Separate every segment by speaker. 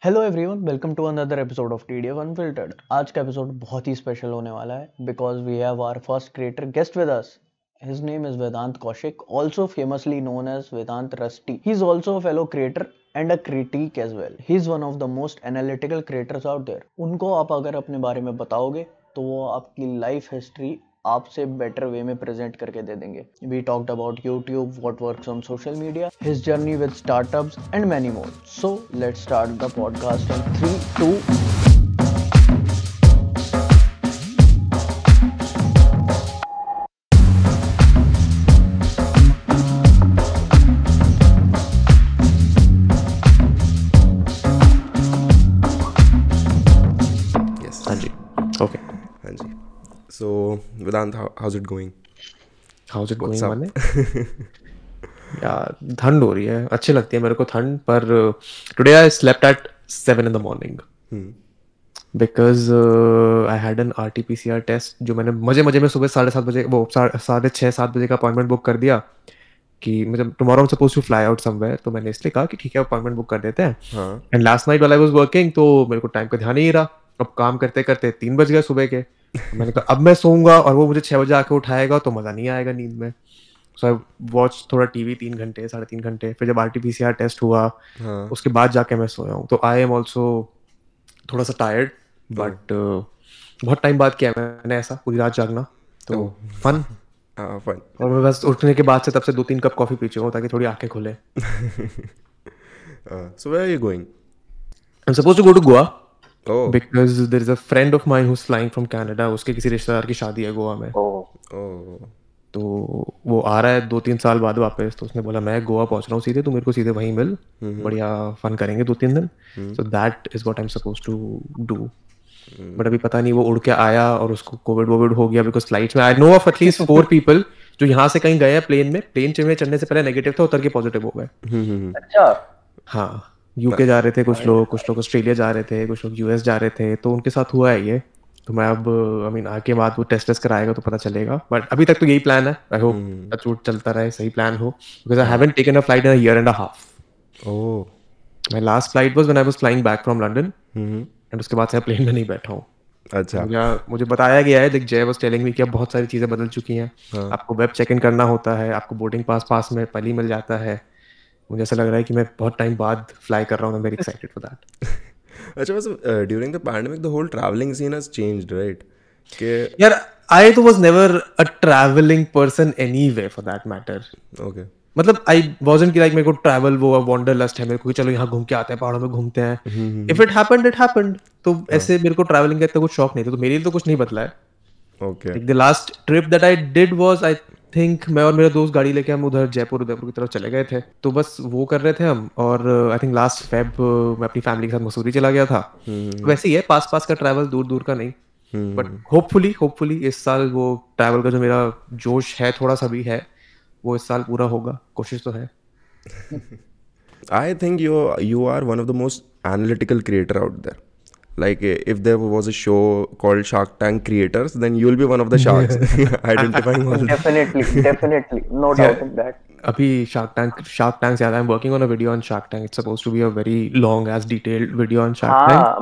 Speaker 1: Hello everyone, welcome to another episode of TDF unfiltered. आज का episode बहुत ही स्पेशल होने वाला है because we have our first creator guest with us. His name is Vedant Kaushik, also famously known as Vedant Rusty. He is also a fellow creator and a critic as well. He is one of the most analytical creators out there. उनको आप अगर अपने बारे में बताओगे तो वो आपकी लाइफ हिस्ट्री आपसे बेटर वे में प्रेजेंट करके दे देंगे. We talked about YouTube, what works on social media, his journey with startups and many more. So let's start the podcast in 3, 2.
Speaker 2: So, Vedant, how's it going?
Speaker 3: How's it
Speaker 2: What's
Speaker 3: going
Speaker 2: up?
Speaker 3: माने यार ठंड हो रही है, अच्छी लगती है मेरे को ठंड. पर today I slept at 7 in the morning because I had an RT-PCR test जो मैंने मजे में सुबह 7:30 बजे वो 6:30-7 बजे का अपॉइंटमेंट बुक कर दिया कि मतलब tomorrow I am suppose to fly out somewhere. तो मैंने इसलिए कहा कि ठीक है अपॉइंटमेंट बुक कर देते हैं. And last night while I was working तो मेरे को टाइम का ध्यान ही नहीं रहा. अब काम करते करते 3 बज गए सुबह के. मैंने कहा अब मैं सोऊंगा और वो मुझे 6 बजे आके उठाएगा तो मजा नहीं आएगा नींद में. सो आई वॉच थोड़ा टीवी 3 घंटे 3.5 घंटे. फिर जब RT-PCR टेस्ट हुआ उसके बाद जाके मैं सोया हूँ. तो आई एम ऑल्सो थोड़ा सा टायर्ड बट बहुत टाइम बाद किया मैंने ऐसा पूरी रात जागना. तो फन
Speaker 2: Fun.
Speaker 3: और मैं बस उठने के बाद से तब से 2-3 कप कॉफी पी चुका हूँ ताकि थोड़ी आंखें खुले.
Speaker 2: So where are you going?
Speaker 3: I'm supposed to go to Goa
Speaker 2: Oh.
Speaker 3: because there is a friend of mine who's flying from Canada. उसके किसी रिश्तेदार की शादी है गोवा में.
Speaker 2: Oh.
Speaker 3: तो वो आ रहा है 2-3 साल बाद वापस. तो उसने बोला मैं गोवा पहुंच रहा हूँ सीधे, तू मेरे को सीधे वहीं मिल, बढ़िया फन करेंगे 2-3 दिन. So that is what I am suppose to do. But अभी पता नहीं वो उड़ के आया और उसको कोविड हो गया बिकॉज फ्लाइट्स में I know of at least 4 people जो यहाँ से कहीं गए हैं प्लेन में. प्लेन चढ़ने से पहले नेगेटिव था, उतर के पॉजिटिव हो गए.
Speaker 1: अच्छा.
Speaker 3: हाँ, यूके जा रहे थे कुछ लोग ऑस्ट्रेलिया जा रहे थे, कुछ लोग US जा रहे थे. तो उनके साथ हुआ है ये. तो मैं अब आई मीन आके बाद वो टेस्ट कराएगा तो पता चलेगा. बट अभी तक तो यही प्लान है. आई होप अचूट चलता रहे, सही प्लान हो because I haven't taken a flight in a year and a half.
Speaker 2: Oh.
Speaker 3: My last flight was when I was flying back from London and उसके बाद से प्लेन में नहीं बैठा हूँ.
Speaker 2: अच्छा.
Speaker 3: मुझे बताया गया है, देख जय वाज टेलिंग मी कि अब बहुत सारी चीजें बदल चुकी हैं. आपको वेब चेक इन करना होता है, आपको बोर्डिंग पास में पहले ही मिल जाता है. मुझे ऐसा लग रहा है कि मैं बहुत टाइम बाद फ्लाई कर रहा हूँ. मैं वेरी एक्साइटेड फॉर दैट.
Speaker 2: अच्छा, बस during the pandemic the whole traveling scene has changed, right? के
Speaker 3: यार I तो was never a traveling person anyway for that matter.
Speaker 2: Okay.
Speaker 3: मतलब I wasn't कि like मेरे को travel वो wanderlust है मेरे को कि चलो यहाँ घूम के आते हैं, पहाड़ों में घूमते हैं. If it happened, it happened. तो ऐसे मेरे को traveling का इतना कुछ शौक नहीं था. तो मेरे लिए तो कुछ नहीं बदला है.
Speaker 2: Okay.
Speaker 3: Like the last trip that I did was I think मैं और मेरे दोस्त गाड़ी लेके हम उधर जयपुर की तरफ चले गए थे. तो बस वो कर रहे थे हम. और आई थिंक लास्ट फेब मैं अपनी फैमिली के साथ मसूरी चला गया था. वैसे ही है, पास का ट्रैवल, दूर का नहीं. बट होपफुली इस साल वो ट्रैवल का जो मेरा जोश है थोड़ा सा भी है वो इस साल पूरा होगा. कोशिश तो है.
Speaker 2: I think you are one of the most analytical creator out there. Like if there was a show called Shark Tank Creators, then you'll be one of the sharks. Identifying all that.
Speaker 1: Definitely, no doubt in that.
Speaker 3: अभी Shark Tank से याद है, I'm working on a video on Shark Tank. It's supposed to be a very long as detailed video on Shark Tank.
Speaker 1: हाँ,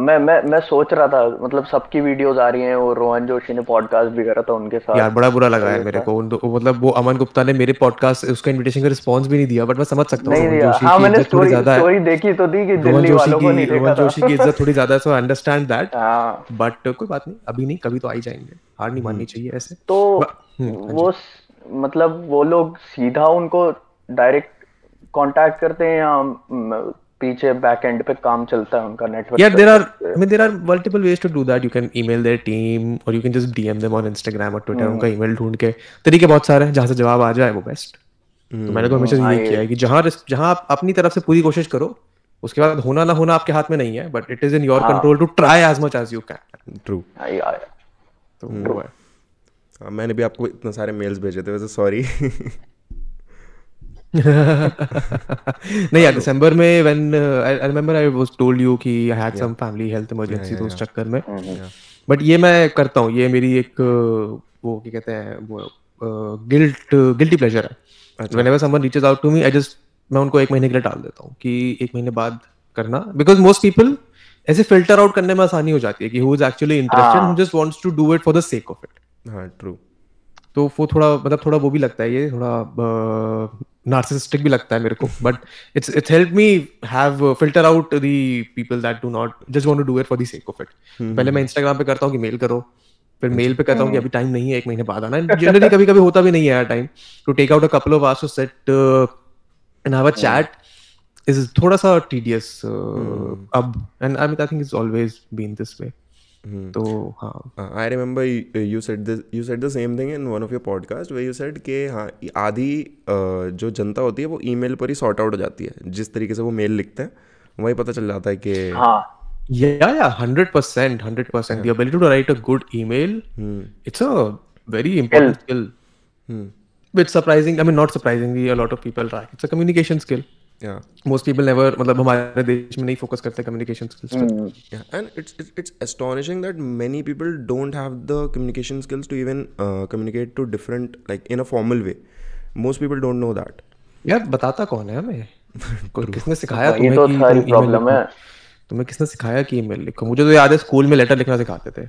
Speaker 1: मैं सोच रहा था, मतलब सबकी वीडियोस आ रही हैं. और रोहन जोशी ने पॉडकास्ट भी करा था उनके साथ.
Speaker 3: यार बड़ा बुरा लगा है मेरे को. मतलब वो अमन गुप्ता ने मेरे पॉडकास्ट उसका इनविटेशन का रिस्पांस भी नहीं दिया. बट मैं समझ सकता हूँ
Speaker 1: नहीं दिया. हाँ, मैंने स्टोरी देखी तो थी कि दिल्ली वालों को नहीं देखा था.
Speaker 3: रोहन जोशी की इज्जत थोड़ी ज्यादा है, सो आई अंडरस्टैंड दैट. बट कोई बात नहीं, अभी नहीं कभी तो आ ही जाएंगे. हार नहीं माननी चाहिए ऐसे.
Speaker 1: तो वो मतलब वो लोग सीधा उनको डायरेक्ट कांटेक्ट करते हैं या पीछे बैक एंड पे काम चलता है उनका network?
Speaker 3: Yeah, there are multiple ways to do that. You can email their team or you can just DM them on Instagram or Twitter. उनका ईमेल ढूंढ के तरीके बहुत सारे हैं, जहाँ से जवाब आ जाए वो बेस्ट. तो मैंने तो हमेशा ये किया है कि जहाँ आप अपनी तरफ से पूरी कोशिश करो, उसके बाद होना ना होना आपके हाथ में नहीं है. But it is in your control to try as much as you can.
Speaker 2: True.
Speaker 3: तो वो है.
Speaker 2: मैंने भी आपको इतने सारे मेल्स भेजे थे, वैसे सॉरी.
Speaker 3: नहीं यार, दिसंबर में when I remember I was told you कि I had some family health emergency तो उस चक्कर में. बट ये मैं करता हूँ, ये मेरी एक वो क्या कहते हैं वो guilty pleasure है. Whenever someone reaches out to me, मैं उनको 1 महीने के लिए टाल देता हूँ कि 1 महीने बाद करना. Because most people ऐसे फिल्टर आउट करने में आसानी हो जाती है कि who is actually interested, who just wants to do it for the sake of it.
Speaker 2: हाँ ट्रू।
Speaker 3: तो वो थोड़ा मतलब थोड़ा वो भी लगता है, ये थोड़ा नार्सिसिस्टिक भी लगता है मेरे को, but it's help me have filter out the people that do not just want to do it for the sake of it. पहले मैं इंस्टाग्राम पे करता हूँ कि मेल करो, फिर मेल पे कहता हूँ कि अभी टाइम नहीं है, 1 महीने बाद आना। जनरली कभी कभी होता भी नहीं है यार time to take out a couple of hours to sit and have a chat is थोड़ा सा टीडियस अब, and I think it's always been this way. तो हाँ,
Speaker 2: I remember you said the same thing in one of your podcast where you said कि हाँ आधी जो जनता होती है वो ईमेल पर ही सॉर्ट आउट हो जाती है, जिस तरीके से वो मेल लिखते हैं वही पता चल जाता है कि
Speaker 3: yeah 100%, the ability to write a good email, it's a very important skill, which surprising, I mean not surprisingly a lot of people lack. It's a communication skill.
Speaker 2: Yeah,
Speaker 3: most people never, मतलब हमारे देश में नहीं focus करते communication skills पे।
Speaker 2: yeah, and it's astonishing that many people don't have the communication skills to even communicate to different, like in a formal way. Most people don't know that.
Speaker 3: यार बताता कौन है हमें? किसने सिखाया
Speaker 1: ये तो सारी प्रॉब्लम है।
Speaker 3: तुम्हें किसने सिखाया कि ईमेल लिखो? मुझे तो याद है स्कूल में लेटर लिखना सिखाते थे।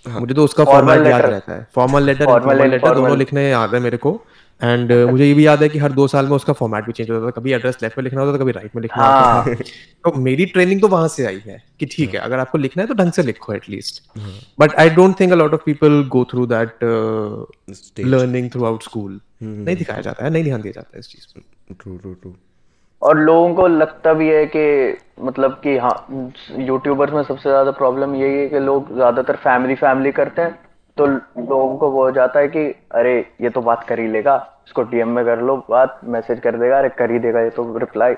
Speaker 3: मुझे तो उसका फॉर्मेट याद रहता है, फॉर्मल लेटर दोनों लिखने याद है मेरे को। एंड मुझे ये भी याद है कि हर 2 साल में उसका फॉर्मेट भी चेंज होता था, कभी एड्रेस लेफ्ट में लिखना होता था, कभी राइट में लिखना होता था। तो मेरी ट्रेनिंग तो वहां से आई है कि ठीक है अगर आपको लिखना है तो ढंग से लिखो at least. But I don't think a lot of people go through that learning through out school. नहीं दिखाया जाता है, नहीं ध्यान दिया जाता है इस चीज पे।
Speaker 2: ट्रू।
Speaker 1: और लोगों को लगता भी है कि मतलब कि हाँ, यूट्यूबर्स में सबसे ज्यादा प्रॉब्लम यही है कि लोग ज्यादातर फैमिली करते हैं, तो लोगों को वो हो जाता है कि अरे ये तो बात कर ही लेगा, इसको डीएम में कर लो बात, मैसेज कर देगा, अरे कर ही देगा ये तो रिप्लाई,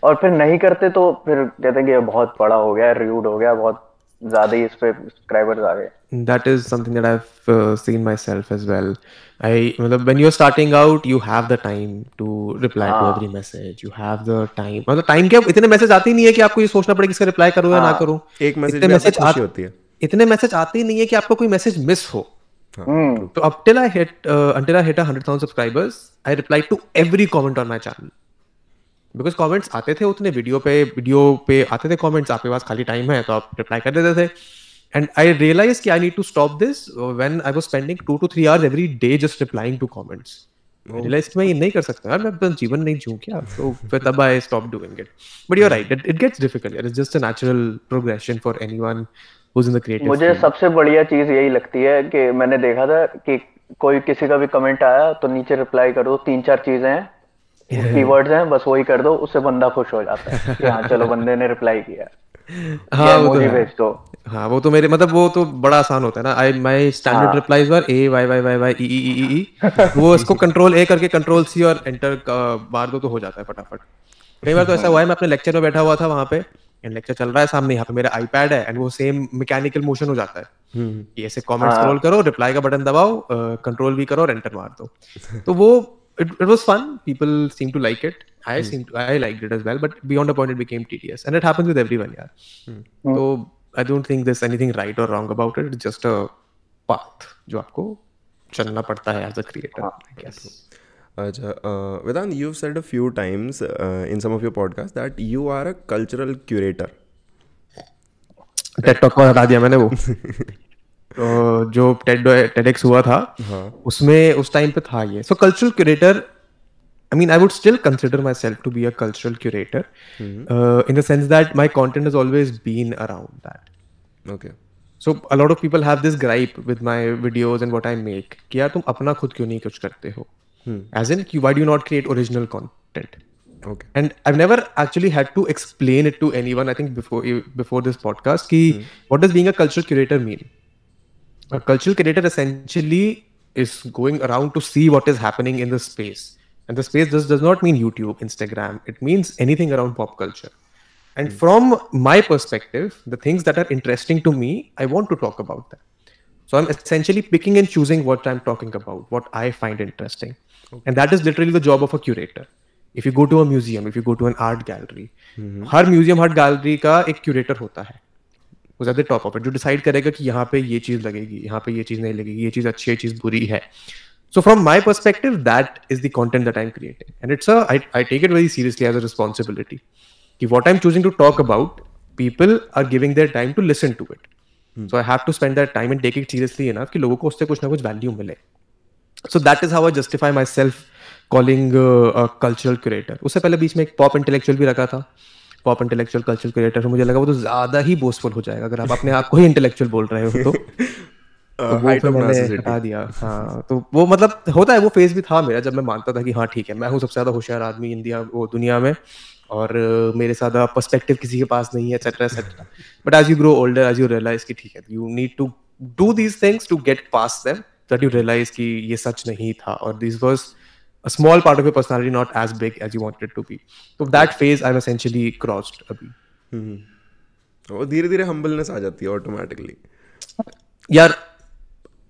Speaker 1: और फिर नहीं करते तो फिर कहते हैं कि ये बहुत बड़ा हो गया, रूड हो गया, बहुत ज्यादा ही इस पे सब्सक्राइबर्स आ गए।
Speaker 3: That is something that I've seen myself as well. मतलब when you're starting out, you have the time to reply to every message. You have the time. मतलब time क्या, इतने मैसेज आते ही नहीं है कि आपको ये सोचना पड़े कि इसका रिप्लाई करूँ या ना करूँ।
Speaker 2: एक मैसेज में आपको खुशी होती है।
Speaker 3: इतने मैसेज आते ही नहीं है कि आपको कोई मैसेज मिस हो। तो up till I hit 100,000 subscribers, I replied to every comment on my channel. Because comments आते थे उतने, वीडियो पे आते थे comments, आपके पास खाली टाइम है तो आप रिप्लाई कर देते थे। And I realized कि I need to stop this when I was spending 2 to 3 hours every day just replying to comments. I realized कि मैं ये नहीं कर सकता यार, मैं अपना जीवन नहीं जीऊँ क्या? तो फिर तब I stopped doing it. But you're right, it gets difficult. It's just a natural progression for anyone who's in the creative
Speaker 1: मुझे
Speaker 3: field.
Speaker 1: सबसे बढ़िया चीज यही लगती है कि मैंने देखा था कि कोई किसी का भी कमेंट आया तो नीचे रिप्लाई करो, 3-4 चीजें हैं, कीवर्ड्स हैं, बस वही कर दो, उससे बंदा खुश हो जाता है कि हाँ चलो बंदे ने रिप्लाई किया।
Speaker 3: हाँ वो तो
Speaker 1: भेज दो।
Speaker 3: हाँ वो तो मेरे मतलब वो तो बड़ा आसान होता है ना। My standard replies were AYYYY EE। वो इसको कंट्रोल A करके कंट्रोल C और एंटर मार दो तो हो जाता है फटाफट। कई बार तो ऐसा हुआ है, मैं अपने लेक्चर में बैठा हुआ था वहां पे, लेक्चर चल रहा है सामने, यहाँ पे मेरा आईपैड है एंड वो सेम मैकेनिकल मोशन हो जाता है कि ऐसे कमेंट स्क्रॉल करो, रिप्लाई का बटन दबाओ, कंट्रोल V करो और एंटर मार दो। तो वो it was fun, people seem to like it, I liked it as well, but beyond a point it became tedious, and it happens with everyone यार। तो I don't think there's anything right or wrong about it, it's just a path जो आपको चलना पड़ता है as a creator, I guess.
Speaker 2: अच्छा, Vedant, you've said a few times in some of your podcasts that you are a cultural curator.
Speaker 3: TED Talk में बता दिया मैंने वो। जो TEDx हुआ था उसमें उस टाइम पे था ये। So cultural curator, I mean I would still consider myself to be a cultural curator in the sense that my content has always been around that.
Speaker 2: Okay.
Speaker 3: So a lot of people have this gripe with my videos and what I make कि यार तुम अपना खुद क्यों नहीं कुछ करते हो? As in why do you not create original content?
Speaker 2: Okay.
Speaker 3: And I've never actually had to explain it to anyone, I think before this podcast कि what does being a cultural curator mean? A cultural curator essentially is going around to see what is happening in the space. And the space does not mean YouTube, Instagram. It means anything around pop culture. And from my perspective, the things that are interesting to me, I want to talk about them. So I'm essentially picking and choosing what I'm talking about, what I find interesting. Okay. And that is literally the job of a curator. If you go to a museum, if you go to an art gallery, her museum her gallery का एक curator होता है, was at the top of it, जो decide करेगा कि यहाँ पे ये चीज लगेगी, यहाँ पे ये चीज नहीं लगेगी, ये चीज अच्छी है, ये चीज बुरी है. So from my perspective, that is the content that I'm creating, and I take it very seriously as a responsibility. कि what I'm choosing to talk about people are giving their time to listen to it. So I have to spend that time and take it seriously enough कि लोगों को उससे कुछ ना कुछ value मिले. So that is how I justify myself calling a cultural curator. उससे पहले बीच में एक pop intellectual भी रखा था. Pop intellectual cultural curator. मुझे लगा वो तो ज़्यादा ही boastful हो जाएगा अगर आप अपने आप को ही intellectual बोल रहे हो तो. तो वो फिर मैंने हटा दिया. हाँ, तो वो मतलब होता है, वो फेज भी था मेरा जब मैं मानता था कि हाँ ठीक है, मैं हूँ सबसे ज़्यादा होशियार आदमी दुनिया में और मेरे ज़्यादा पर्सपेक्टिव किसी के पास नहीं है, etcetera etcetera. But as you grow older, as you realise कि ठीक है, you need to do these things to get past them, that you realise कि ये सच नहीं था और this was a small part of your personality, not as big as you wanted it to be. So that phase I've essentially crossed अभी.
Speaker 2: और धीरे-धीरे humbleness आ जाती है automatically.
Speaker 3: यार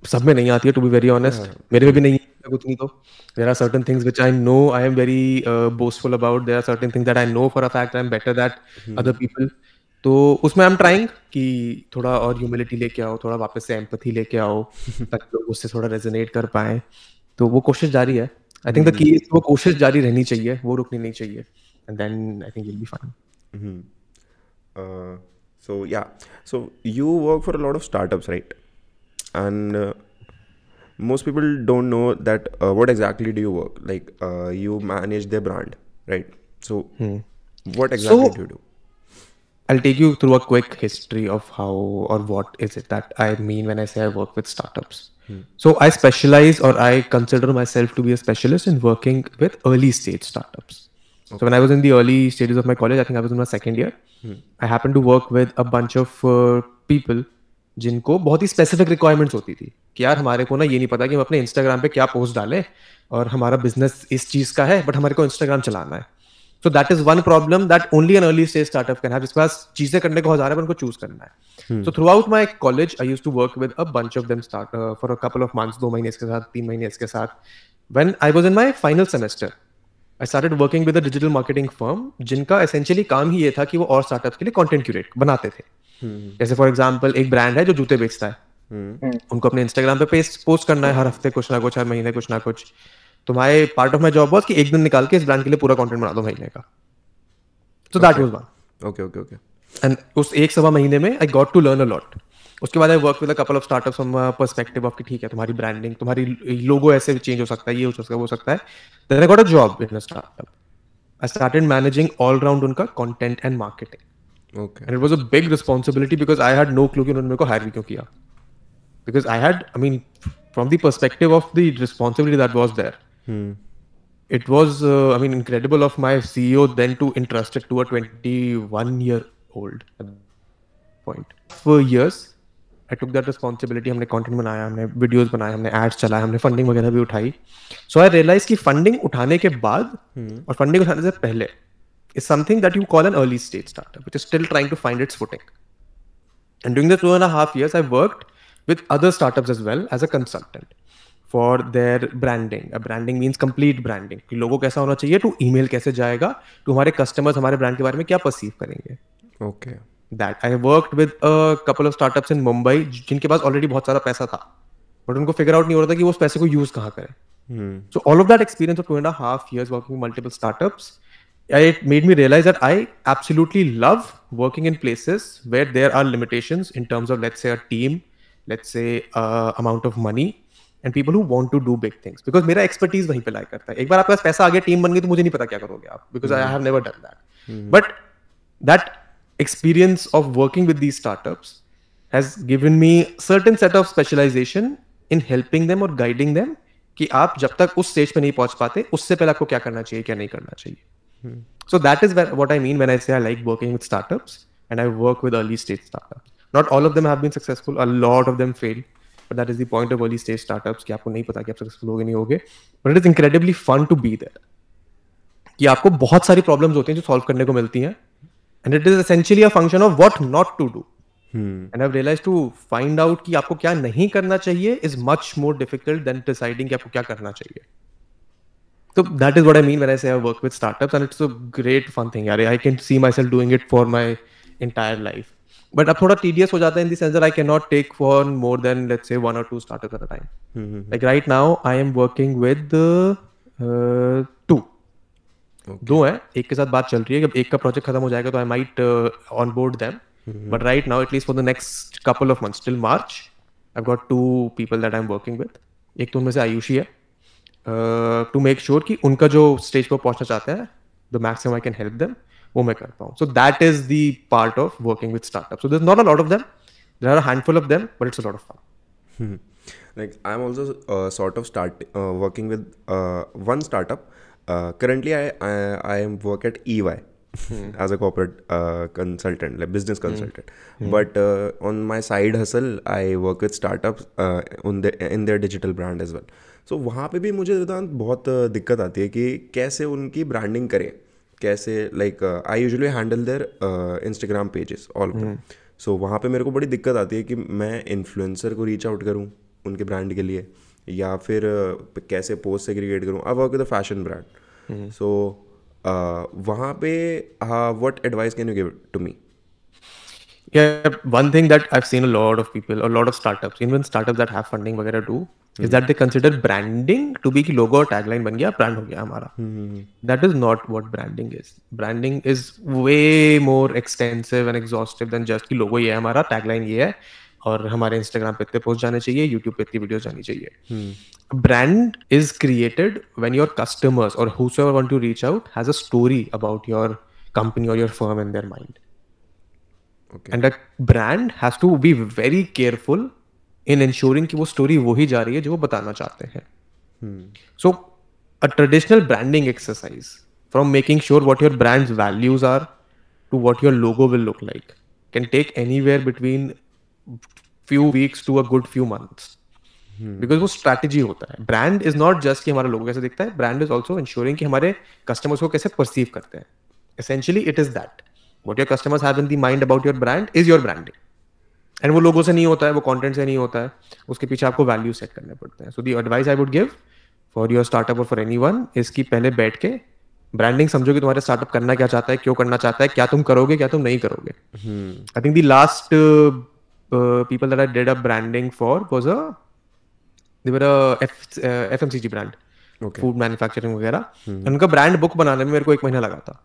Speaker 3: सब में नहीं आती है, to be very honest. मेरे में भी नहीं है कुछ नहीं तो. There are certain things which I know I am very boastful about. There are certain things that I know for a fact I am better than other people. तो उसमें I'm trying कि थोड़ा और humility लेके आओ, थोड़ा वापस से empathy लेके आओ ताकि लोग उससे थोड़ा resonate कर पाएं. तो वो कोशिश जारी है. I think the key is वो कोशिश जारी रहनी चाहिए, वो रुकनी नहीं चाहिए. And then I think you'll be fine.
Speaker 2: So yeah, so you work for a lot of startups, right? And most people don't know that what exactly do you work? Like you manage their brand, right? So what exactly do you do?
Speaker 3: I'll take you through a quick history of how or what is it that I mean when I say I work with startups. So I specialize, or I consider myself to be a specialist in working with early stage startups. Okay. So when I was in the early stages of my college, I think I was in my second year, I happened to work with a bunch of people जिनको बहुत ही specific requirements होती थी कि यार हमारे को ना ये नहीं पता कि हम अपने इंस्टाग्राम पे क्या पोस्ट डालें और हमारा बिजनेस इस चीज़ का है बट हमारे को इंस्टाग्राम चलाना है. So that is one problem that only an early stage startup can have. जिसके पास चीजें करने को हजार है पर उनको चूज करना है. So throughout my college, I used to work with a bunch of them for a couple of months, 2 महीने इसके साथ, 3 महीने इसके साथ. When I was in my final semester, I started working with a digital marketing firm जिनका essentially काम ही ये था कि वो और startups के लिए content curate बनाते थे. जैसे for example एक brand है जो जूते बेचता है. उनको अपने Instagram पे पोस्ट करना है हर हफ्ते कुछ ना कुछ, हर महीने कुछ ना कुछ. तो my part of my job was कि एक दिन निकाल के इस ब्रांड के लिए पूरा कंटेंट बना दो महीने का. So that was one.
Speaker 2: Okay.
Speaker 3: And उस एक सवा महीने में I got to learn a lot. उसके बाद I work with a couple of startups from perspective of कि ठीक है तुम्हारी ब्रांडिंग, तुम्हारी लोगो ऐसे चेंज हो सकता है, ये हो सकता है, वो हो सकता है. Then I got a job in a startup. I started managing all round उनका content and marketing.
Speaker 2: Okay.
Speaker 3: And it was a big responsibility because I had no clue कि उन्होंने मेरे को हायर भी क्यों किया. Because I had, I mean from the perspective of the responsibility that was there. It was, I mean, incredible of my CEO then to entrust it to a 21-year-old at that point. For years, I took that responsibility. हमने content बनाया, हमने videos बनाए, हमने ads चलाए, हमने funding वगैरह भी उठाई. So I realized कि funding उठाने के बाद और funding उठाने से पहले is something that you call an early stage startup, which is still trying to find its footing. And during the 2.5 years, I worked with other startups as well as a consultant for their branding. A branding means complete branding. कि लोगो कैसा होना चाहिए, to email कैसे जाएगा, to हमारे customers हमारे brand के बारे में क्या perceive करेंगे.
Speaker 2: Okay.
Speaker 3: That I worked with a couple of startups in Mumbai जिनके पास already बहुत सारा पैसा था, but उनको figure out नहीं हो रहा था कि वो उस पैसे को use कहाँ करें. So all of that experience of 2.5 years working with multiple startups, it made me realize that I absolutely love working in places where there are limitations in terms of, let's say, a team, let's say, amount of money, and people who want to do big things. Because मेरा expertise वहीं पे lie करता है. एक बार आपके पास पैसा आ गया, team बन गई, तो मुझे नहीं पता क्या करोगे आप. Because I have never done that. But that experience of working with these startups has given me certain set of specialization in helping them or guiding them कि आप जब तक उस stage पे नहीं पहुंच पाते, उससे पहले आपको क्या करना चाहिए, क्या नहीं करना चाहिए. So that is what I mean when I say I like working with startups and I work with early stage startups. Not all of them have been successful. A lot of them failed. But that is the point of early stage startups कि आपको नहीं पता कि आप successful होगे नहीं होगे. But it is incredibly fun to be there. कि आपको बहुत सारी प्रॉब्लम्स होती हैं जो सॉल्व करने को मिलती हैं. And it is essentially a function of what not to do. And I've realized to find out कि आपको क्या नहीं करना चाहिए is much more difficult than deciding कि आपको क्या करना चाहिए. So that is what I mean when I say I work with startups, and it's a great fun thing. यार, I can see myself doing it for my entire life. But अब थोड़ा tedious हो जाता है in the sense that I cannot take on more than, let's say, 1 or 2 startups at a time. Like right now, I am working with 2. दो हैं, एक के साथ बात चल रही है कि एक का प्रोजेक्ट खत्म हो जाएगा तो I might on board them, but right now at least for the next couple of months till March I got 2 people that I am working with. एक तो उनमें से आयुषी है, टू मेक श्योर कि उनका जो स्टेज पर पहुंचना चाहते हैं the maximum I can help them, वो मैं कर पाऊँ. So that is the part of working with startup. So there is not a lot of them, there are a handful of them, but it's a lot of fun.
Speaker 2: Like I'm also sort of working with one startup. Currently, I am work at EY as a corporate consultant, like business consultant. But on my side hustle, I work with startups in their digital brand as well. So वहाँ पे भी मुझे वेदांत बहुत दिक्कत आती है कि कैसे उनकी ब्रांडिंग करें, कैसे like I usually handle their Instagram pages all of them. So वहाँ पे मेरे को बड़ी दिक्कत आती है कि मैं इन्फ्लुएंसर को रीच आउट करूँ उनके ब्रांड के लिए, या फिर कैसे पोस्ट सेग्रीगेट करूँ. I work with a fashion brand. So वहाँ पे what advice can you give to me?
Speaker 3: Yeah, one thing that I've seen a lot of people, a lot of startups, even startups that have funding वगैरह do, is that they consider branding to be कि logo और tagline बन गया, brand हो गया हमारा. That is not what branding is. Branding is way more extensive and exhaustive than just कि logo ये है हमारा, tagline ये है, और हमारे Instagram पे इतने post जाने चाहिए, YouTube पे इतनी videos जानी चाहिए. Brand is created when your customers or whosoever want to reach out has a story about your company or your firm in their mind.
Speaker 2: Okay.
Speaker 3: And that brand has to be very careful in ensuring कि वो story वही जा रही है जो वो बताना चाहते हैं. So a traditional branding exercise, from making sure what your brand's values are to what your logo will look like, can take anywhere between few weeks to a good few months. Because वो strategy होता है. Brand is not just कि हमारा logo कैसे दिखता है. Brand is also ensuring कि हमारे customers को कैसे perceive करते हैं. Essentially it is that. What your customers have in the mind about your brand is your branding. And वो लोगों से नहीं होता है, वो content से नहीं होता है, उसके पीछे आपको value set करने पड़ते हैं. So the advice I would give for your startup or for anyone is कि पहले बैठ के branding समझो कि तुम्हारा startup करना क्या चाहता है, क्यों करना चाहता है, क्या तुम करोगे, क्या तुम नहीं करोगे. I think the last people that I did a branding for was they were a FMCG brand,
Speaker 2: Okay.
Speaker 3: food manufacturing वगैरह. उनका brand book बनाने में मेरे को 1 महीना लगा था.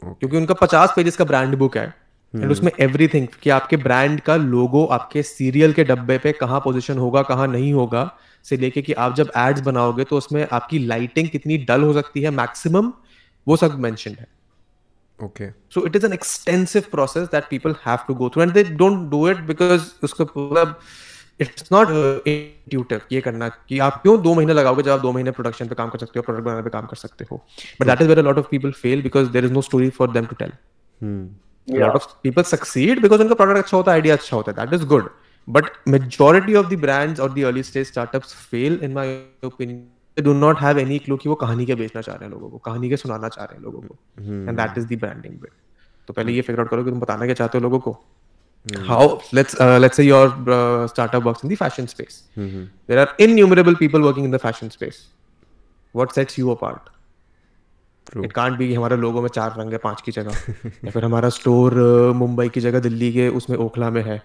Speaker 3: क्योंकि उनका 50 पेजेस का ब्रांड बुक है एंड उसमें एवरीथिंग कि आपके ब्रांड का लोगो आपके सीरियल के डब्बे पे कहाँ पोजीशन होगा, कहाँ नहीं होगा, से लेके कि आप जब एड्स बनाओगे तो उसमें आपकी लाइटिंग कितनी डल हो सकती है मैक्सिमम, वो सब मेंशन है.
Speaker 2: Okay.
Speaker 3: So it is an extensive process that people have to go through and they don't do it because उसको मतलब it's not intuitive ये करना कि आप क्यों 2 महीने लगाओगे जब आप 2 महीने प्रोडक्शन पे काम कर सकते हो, प्रोडक्ट बनाने पे काम कर सकते हो. But that is where a lot of people fail because there is no story for them to tell. A lot of people succeed because उनका प्रोडक्ट अच्छा होता है, आइडिया अच्छा होता है, that is good. But majority of the brands or the early stage startups fail in my opinion. They do not have any clue कि वो कहानी क्या बेचना चाह रहे हैं लोगों को, कहानी क्या सुनाना चाह रहे हैं लोगों को. And that is the branding bit. तो पहले ये figure out करो कि तुम बताना क्या चाहते हो लोगों को. How let's say your startup works in the fashion space. There are innumerable people working in the fashion space. What sets you apart?
Speaker 2: True.
Speaker 3: It can't be हमारा लोगो में 4 रंग है 5 की जगह, या फिर हमारा स्टोर मुंबई की जगह दिल्ली के उसमें ओखला में है.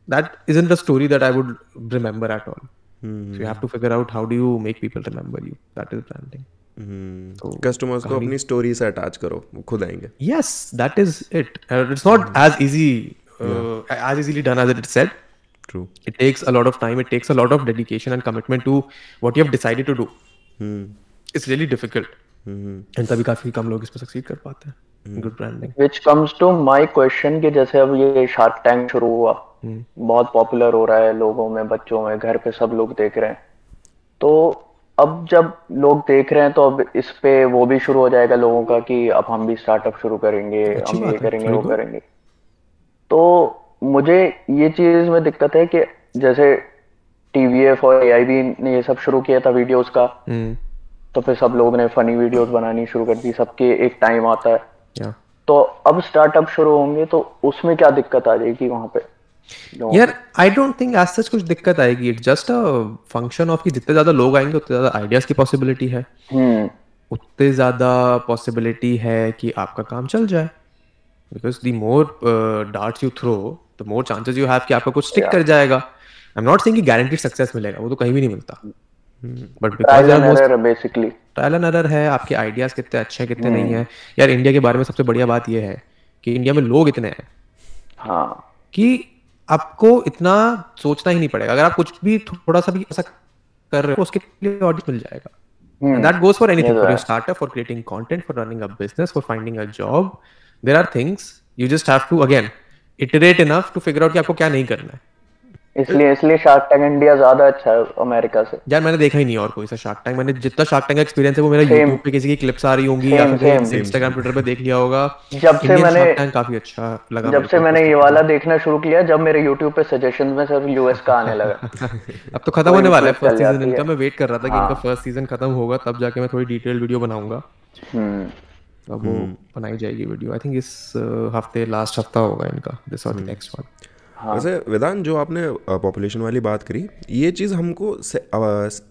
Speaker 3: That isn't a story that I would remember at all. So you have to figure out how do you make people remember you. That is branding.
Speaker 2: Customers को अपनी स्टोरी से अटैच करो, वो खुद आएंगे.
Speaker 3: Yes, that is it. It's not as easy, as easily done as it is said.
Speaker 2: True.
Speaker 3: It takes a lot of time. It takes a lot of dedication and commitment to what you have decided to do. It's really difficult. And तभी काफी कम लोग इस पे succeed कर पाते हैं. Good branding.
Speaker 1: Which comes to my question कि जैसे अब ये शार्क टैंक शुरू हुआ, बहुत पॉपुलर हो रहा है, लोगों में, बच्चों में, घर पे सब लोग देख रहे हैं. तो अब जब लोग देख रहे हैं तो अब इस पे वो भी शुरू हो जाएगा लोगों का कि अब हम भी स्टार्टअप शुरू करेंगे, हम ये करेंगे, वो करेंगे. तो मुझे ये चीज में दिक्कत है कि जैसे TVF और AIB ने ये सब शुरू किया था वीडियोस का, तो फिर सब लोग ने फनी वीडियोस बनानी शुरू कर दी. सबके एक टाइम आता है. तो अब स्टार्टअप शुरू होंगे तो उसमें क्या दिक्कत आ जाएगी वहां पे?
Speaker 3: यार I don't think as such कुछ दिक्कत आएगी. It's just a function of कि जितने ज्यादा लोग आएंगे उतने ज्यादा आइडियाज की पॉसिबिलिटी है, उतने ज्यादा पॉसिबिलिटी है कि आपका काम चल जाए. Because the more darts you throw the more chances you have कि आपका कुछ स्टिक कर जाएगा. आई एम नॉट सेइंग कि गारंटीड सक्सेस मिलेगा, वो तो कहीं भी नहीं मिलता. But
Speaker 1: trial
Speaker 3: because
Speaker 1: and error है बेसिकली।
Speaker 3: ट्रायल एंड एरर है, आपके आइडियाज कितने अच्छे हैं कितने नहीं है। यार इंडिया के बारे में सबसे बढ़िया बात ये है कि इंडिया में लोग इतने हैं
Speaker 1: हाँ
Speaker 3: कि आपको इतना सोचना ही नहीं पड़ेगा। अगर आप कुछ भी थोड़ा सा भी ऐसा कर रहे हो उसके लिए ऑडिट मिल जाएगा। And that goes for anything, for your startup, for creating content, for running a business, for finding a job. There are things you just have to again iterate enough to figure out कि आपको क्या नहीं करना है।
Speaker 1: इसलिए shark tank India ज्यादा अच्छा है अमेरिका से।
Speaker 3: यार मैंने देखा ही नहीं और कोई सा शार्क टैंक। मैंने जितना शार्क टैंक का एक्सपीरियंस है वो मेरा यूट्यूब पे किसी की क्लिप्स आ रही होंगी या फिर इंस्टाग्राम ट्विटर पे देख लिया होगा।
Speaker 1: जब से मैंने
Speaker 3: शार्क टैंक काफी अच्छा लगा,
Speaker 1: जब से मैंने ये वाला देखना शुरू किया, जब मेरे यूट्यूब पे सजेशंस में सिर्फ यूएस का आने लगा।
Speaker 3: अब तो खत्म होने वाला है फर्स्ट सीजन इनका। मैं वेट कर रहा था कि इनका फर्स्ट सीजन खत्म होगा तब जाके मैं थोड़ी डिटेल्ड वीडियो बनाऊंगा। अब वो बनाई जाएगी वीडियो। आई थिंक इस हफ्ते लास्ट हफ्ता होगा इनका, दिस और नेक्स्ट वन।
Speaker 2: वैसे वेदांत, जो आपने पॉपुलेशन वाली बात करी, ये चीज़ हमको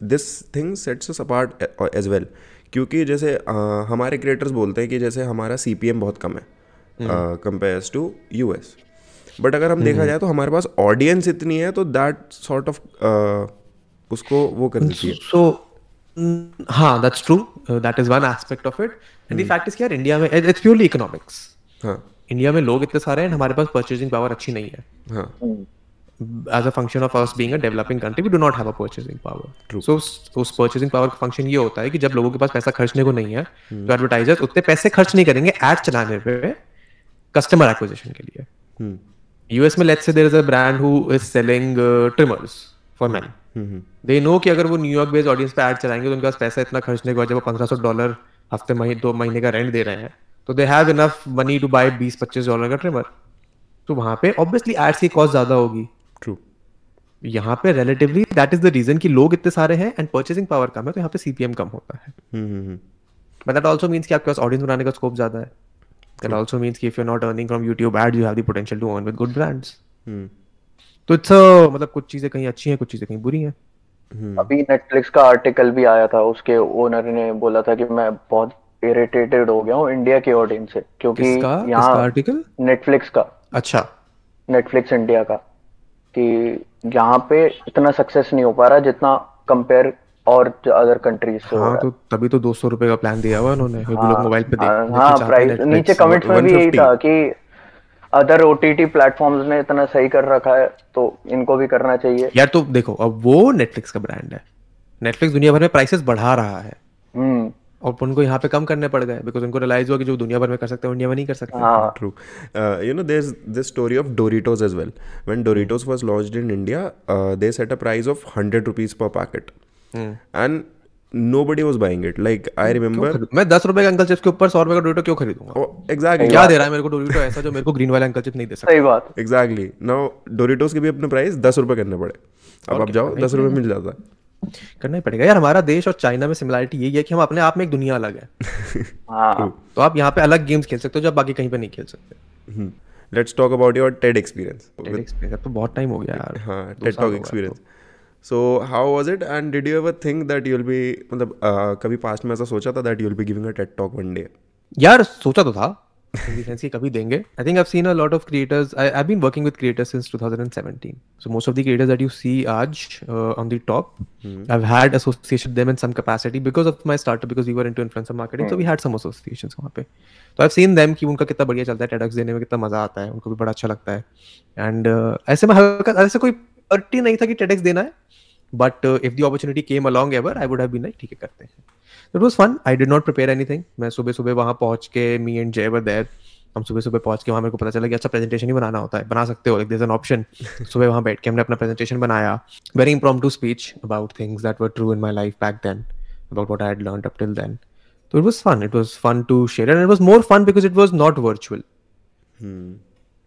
Speaker 2: this thing sets us apart as well, क्योंकि जैसे हमारे क्रिएटर्स बोलते हैं कि जैसे हमारा CPM बहुत कम है कंपेयर्स टू US, बट अगर हम देखा जाए तो हमारे पास ऑडियंस इतनी है तो दैट सॉर्ट ऑफ उसको वो कर देती है।
Speaker 3: सो हाँ, that's true, that is one aspect of it. And the fact is कि यार इंडिया में इट्स प्योरली इकोनॉमिक्स। हाँ, इंडिया में लोग इतने सारे हैं, हमारे पास परचेजिंग पावर अच्छी नहीं है। हाँ, as a function of us being a developing country, we do not have a purchasing power. True. So उस purchasing power का function ये होता है कि जब लोगों के पास पैसा खर्चने को नहीं है तो एडवर्टाइजर्स उतने पैसे खर्च नहीं करेंगे एड चलाने पे कस्टमर एक्विजिशन के लिए। यूएस में let's say there is a brand who is selling trimmers for men, they know कि अगर वो न्यूयॉर्क बेस्ड ऑडियंस पे एड चलाएंगे तो उनके पास पैसा इतना खर्चने को, जब वो $1500 हफ्ते 2 महीने का रेंट दे रहे हैं तो they have enough money to buy $20-25 का ट्रिमर। तो वहां पे ऑब्वियसली एड्स की कॉस्ट ज्यादा होगी। ट्रू। यहाँ पे relatively that is the reason कि लोग इतने सारे हैं एंड परचेसिंग पावर कम है, तो यहाँ पे CPM कम होता है। बट दैट आल्सो मींस कि आपके पास ऑडियंस बनाने का स्कोप ज्यादा है। दैट आल्सो मींस कि if you are not earning from YouTube ads, you have the potential to earn with good brands. तो इट्स मतलब कुछ चीजें कहीं अच्छी हैं, कुछ चीजें कहीं बुरी हैं।
Speaker 1: अभी नेटफ्लिक्स का आर्टिकल भी आया था, उसके ओनर ने बोला था कि मैं बहुत इरिटेटेड हो गया हूँ इंडिया के ऑडियंस से, क्योंकि यहाँ
Speaker 3: आर्टिकल
Speaker 1: नेटफ्लिक्स का,
Speaker 3: अच्छा
Speaker 1: नेटफ्लिक्स इंडिया का, कि यहाँ पे इतना सक्सेस नहीं हो पा रहा जितना कंपेयर और अदर कंट्रीज से हो रहा है।
Speaker 3: तो तभी तो $200 का प्लान दिया हुआ उन्होंने, लोग मोबाइल पे देखने
Speaker 1: हाँ, प्राइस नीचे कमेंट्स में भी यही था कि अदर OTT प्लेटफॉर्म्स ने इतना सही कर रखा है तो इनको भी करना चाहिए।
Speaker 3: यार तो देखो, अब वो नेटफ्लिक्स का ब्रांड है, नेटफ्लिक्स दुनिया भर में प्राइसेस बढ़ा रहा है और उनको यहाँ पे कम करने पड़ गए बिकॉज उनको रियलाइज हुआ कि जो दुनिया भर में कर सकते हैं इंडिया में नहीं कर सकते।
Speaker 2: True. You know, there's this story of Doritos as well. When Doritos was launched in India, they set a price of 100 rupees per packet, and nobody was buying it. Like I remember,
Speaker 3: मैं $10 का uncle chips के ऊपर $100 का डोरिटो क्यों खरीदूंगा?
Speaker 2: Exactly.
Speaker 3: क्या दे रहा है मेरे को डोरिटो ऐसा जो मेरे को ग्रीन वाला अंकल चिप्स नहीं दे सकता?
Speaker 1: सही बात।
Speaker 2: Exactly. Now Doritos के भी अपने प्राइस $10 करने पड़े। अब आप जाओ $10 मिल जाता है।
Speaker 3: करना ही पड़ेगा यार। हमारा देश और चाइना में सिमिलरिटी यही है कि हम अपने आप में एक दुनिया अलग है। तो आप यहाँ पे अलग गेम्स खेल सकते हो जो आप बाकी कहीं पे नहीं खेल सकते।
Speaker 2: Let's talk about your TED experience.
Speaker 3: TED experience तो बहुत टाइम हो गया यार।
Speaker 2: हाँ, TED Talk experience. So how was it, and did you ever think that you'll be, मतलब कभी पास्ट में ऐसा सोचा था that you'll be giving a TED Talk one day?
Speaker 3: यार सोचा तो था, in the sense कि कभी देंगे। I think I've seen a lot of creators. I've been working with creators since 2017. So most of the creators that you see आज on the top, I've had association with them in some capacity because of my startup, because we were into influencer marketing, so we had some associations वहाँ पे। तो I've seen them कि उनका कितना बढ़िया चलता है, TEDx देने में कितना मजा आता है, उनको भी बड़ा अच्छा लगता है। And ऐसे में हल्का ऐसे कोई पर्टी नहीं था कि TEDx देना है, but if the opportunity came along ever, I would have been like ठीक है करते हैं। It was fun. I did not prepare anything. मैं सुबह वहाँ पहुँच के me and Jay were there. हम सुबह पहुँच के वहाँ मेरे को पता चला कि अच्छा प्रेजेंटेशन ही बनाना होता है, बना सकते हो, like there's an option. सुबह वहाँ बैठ के हमने अपना प्रेजेंटेशन बनाया, very impromptu speech about things that were true in my life back then, about what I had learned up till then. So it was fun. It was fun to share, and it was more fun because it was not virtual.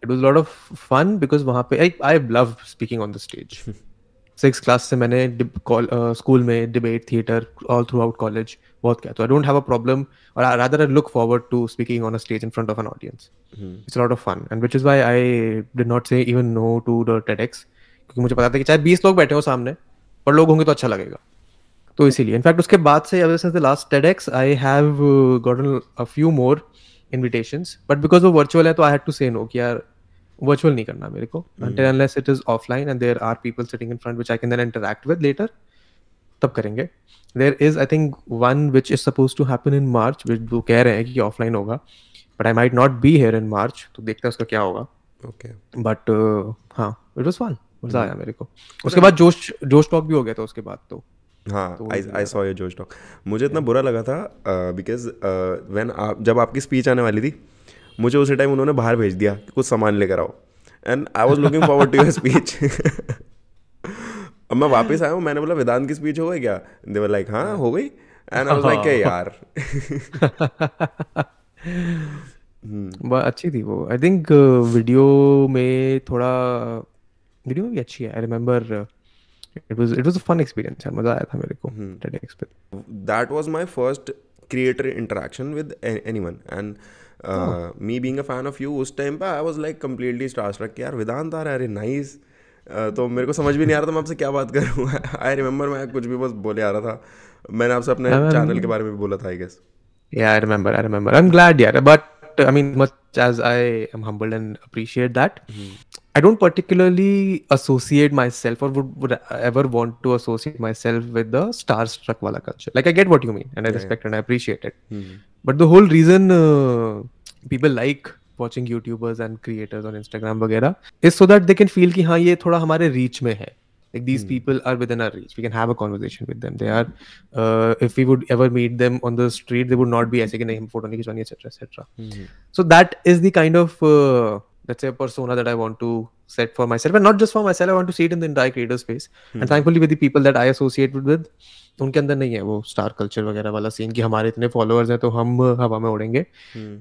Speaker 3: It was a lot of fun because वहाँ पे I love speaking on the stage. 6th class से मैंने school में debate, theatre, all throughout college बहुत किया, तो I don't have a problem, और rather I look forward to speaking on a stage in front of an audience. It's a lot of fun, and which is why I did not say even no to the TEDx, क्योंकि मुझे पता था कि चाहे 20 लोग बैठे हो सामने, पर लोग होंगे तो अच्छा लगेगा, तो इसीलिए। इनफैक्ट उसके बाद से ever since the last TEDx I have gotten a few more invitations, but because वो virtual है तो I had to say no कि यार virtual नहीं करना मेरे को, until unless it is offline and there are people sitting in front which I can then interact with later, तब करेंगे. There is, I think, one which is supposed to happen in March, which वो कह रहे हैं कि offline होगा, but I might not be here in March, तो देखते हैं उसका क्या होगा.
Speaker 2: Okay.
Speaker 3: But हाँ, it was fun. मजा आया मेरे को. उसके बाद जोश टॉक भी हो गया था उसके बाद तो.
Speaker 2: हाँ, I saw your Josh talk. मुझे इतना बुरा लगा था because when जब आपकी स्पीच आने वाली थी, मुझे उसी टाइम उन्होंने बाहर भेज दिया कि कुछ सामान लेकर आओ, and I was looking forward to your speech. अब मैं वापस आया हूँ, मैंने बोला वेदांत की स्पीच हो गई क्या? दे वर लाइक हाँ हो गई, एंड आई वाज लाइक क्या यार.
Speaker 3: बहुत अच्छी थी वो. आई थिंक वीडियो में भी अच्छी है. I remember it was a fun experience यार. मजा आया था मेरे को TEDx पे.
Speaker 2: That was my first creator interaction with anyone, and me being a fan of you उस टाइम पे I was like completely starstruck कि यार वेदांत आ रहा है, अरे नाइस. तो मेरे को समझ भी नहीं आ रहा था मैं आपसे क्या बात कर रहा हूँ. आई रिमेंबर मैं कुछ भी बस बोले आ रहा था. मैंने आपसे अपने चैनल के बारे में भी बोला था, I guess.
Speaker 3: Yeah, I remember. I'm glad, yeah. But I mean, much as I am humbled and appreciate that, I don't particularly associate myself or would ever want to associate myself with the starstruck wala culture. Like, I get what you mean, and I respect and I appreciate it. But the whole reason people like watching YouTubers and creators on Instagram वगैरह is so that they can feel कि हाँ ये थोड़ा हमारे reach में है. Like these people are within our reach. We can have a conversation with them. They are, if we would ever meet them on the street, they would not be ऐसे कि नहीं हम photo नहीं खिंचवानी, etc. So that is the kind of let's say a persona that I want to set for myself, and not just for myself. I want to see it in the entire creator space. And thankfully with the people that I associate with, उनके अंदर नहीं है वो star culture वगैरह वाला scene कि हमारे इतने फॉलोअर्स हैं तो हम हवा में उड़ेंगे.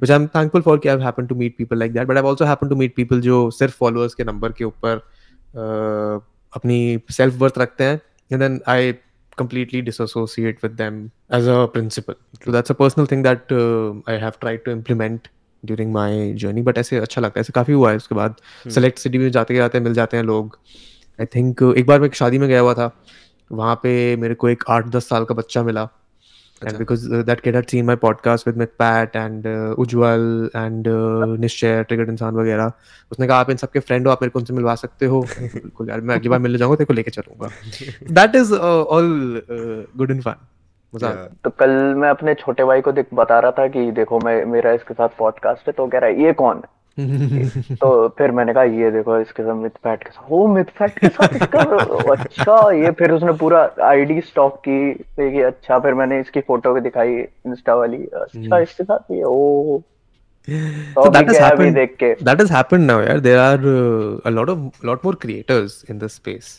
Speaker 3: Which I'm thankful for कि I've happened to meet people like that. But I've also happened to meet people जो सिर्फ फॉलोअर्स के नंबर के ऊपर अपनी सेल्फ वर्थ रखते हैं, and then I completely disassociate with them as a principle. So that's a personal thing that I have tried to implement during my journey. But ऐसे अच्छा लगता है. ऐसे काफ़ी हुआ है. उसके बाद select city में जाते मिल जाते हैं लोग. I think एक बार मैं एक शादी में गया हुआ था, वहाँ पे मेरे को एक 8-10 साल का बच्चा मिला. And because that kid had seen my podcast with Pat and Ujjwal and Nishchay, Triggered इंसान वगैरह, उसने कहा आप इन सबके फ्रेंड हो, आप मेरे को उनसे मिलवा सकते हो. बिल्कुल यार, मैं अगली बार मिलने जाऊंगा तेरे को लेके चलूंगा. That is all good and fun.
Speaker 1: तो कल मैं अपने छोटे भाई को बता रहा था कि देखो मेरा इसके साथ पॉडकास्ट है, तो कह रहा है ये कौन है. तो फिर मैंने कहा ये देखो इसके साथ मिथफैट के साथ. ओ मिथफैट के साथ इसका अच्छा. ये फिर उसने पूरा आईडी स्टॉक की, देखिए अच्छा. फिर मैंने इसकी फोटो भी दिखाई इंस्टा वाली. अच्छा इसके साथ ये ओ.
Speaker 3: So that has happened now यार. There are a lot more creators in this space.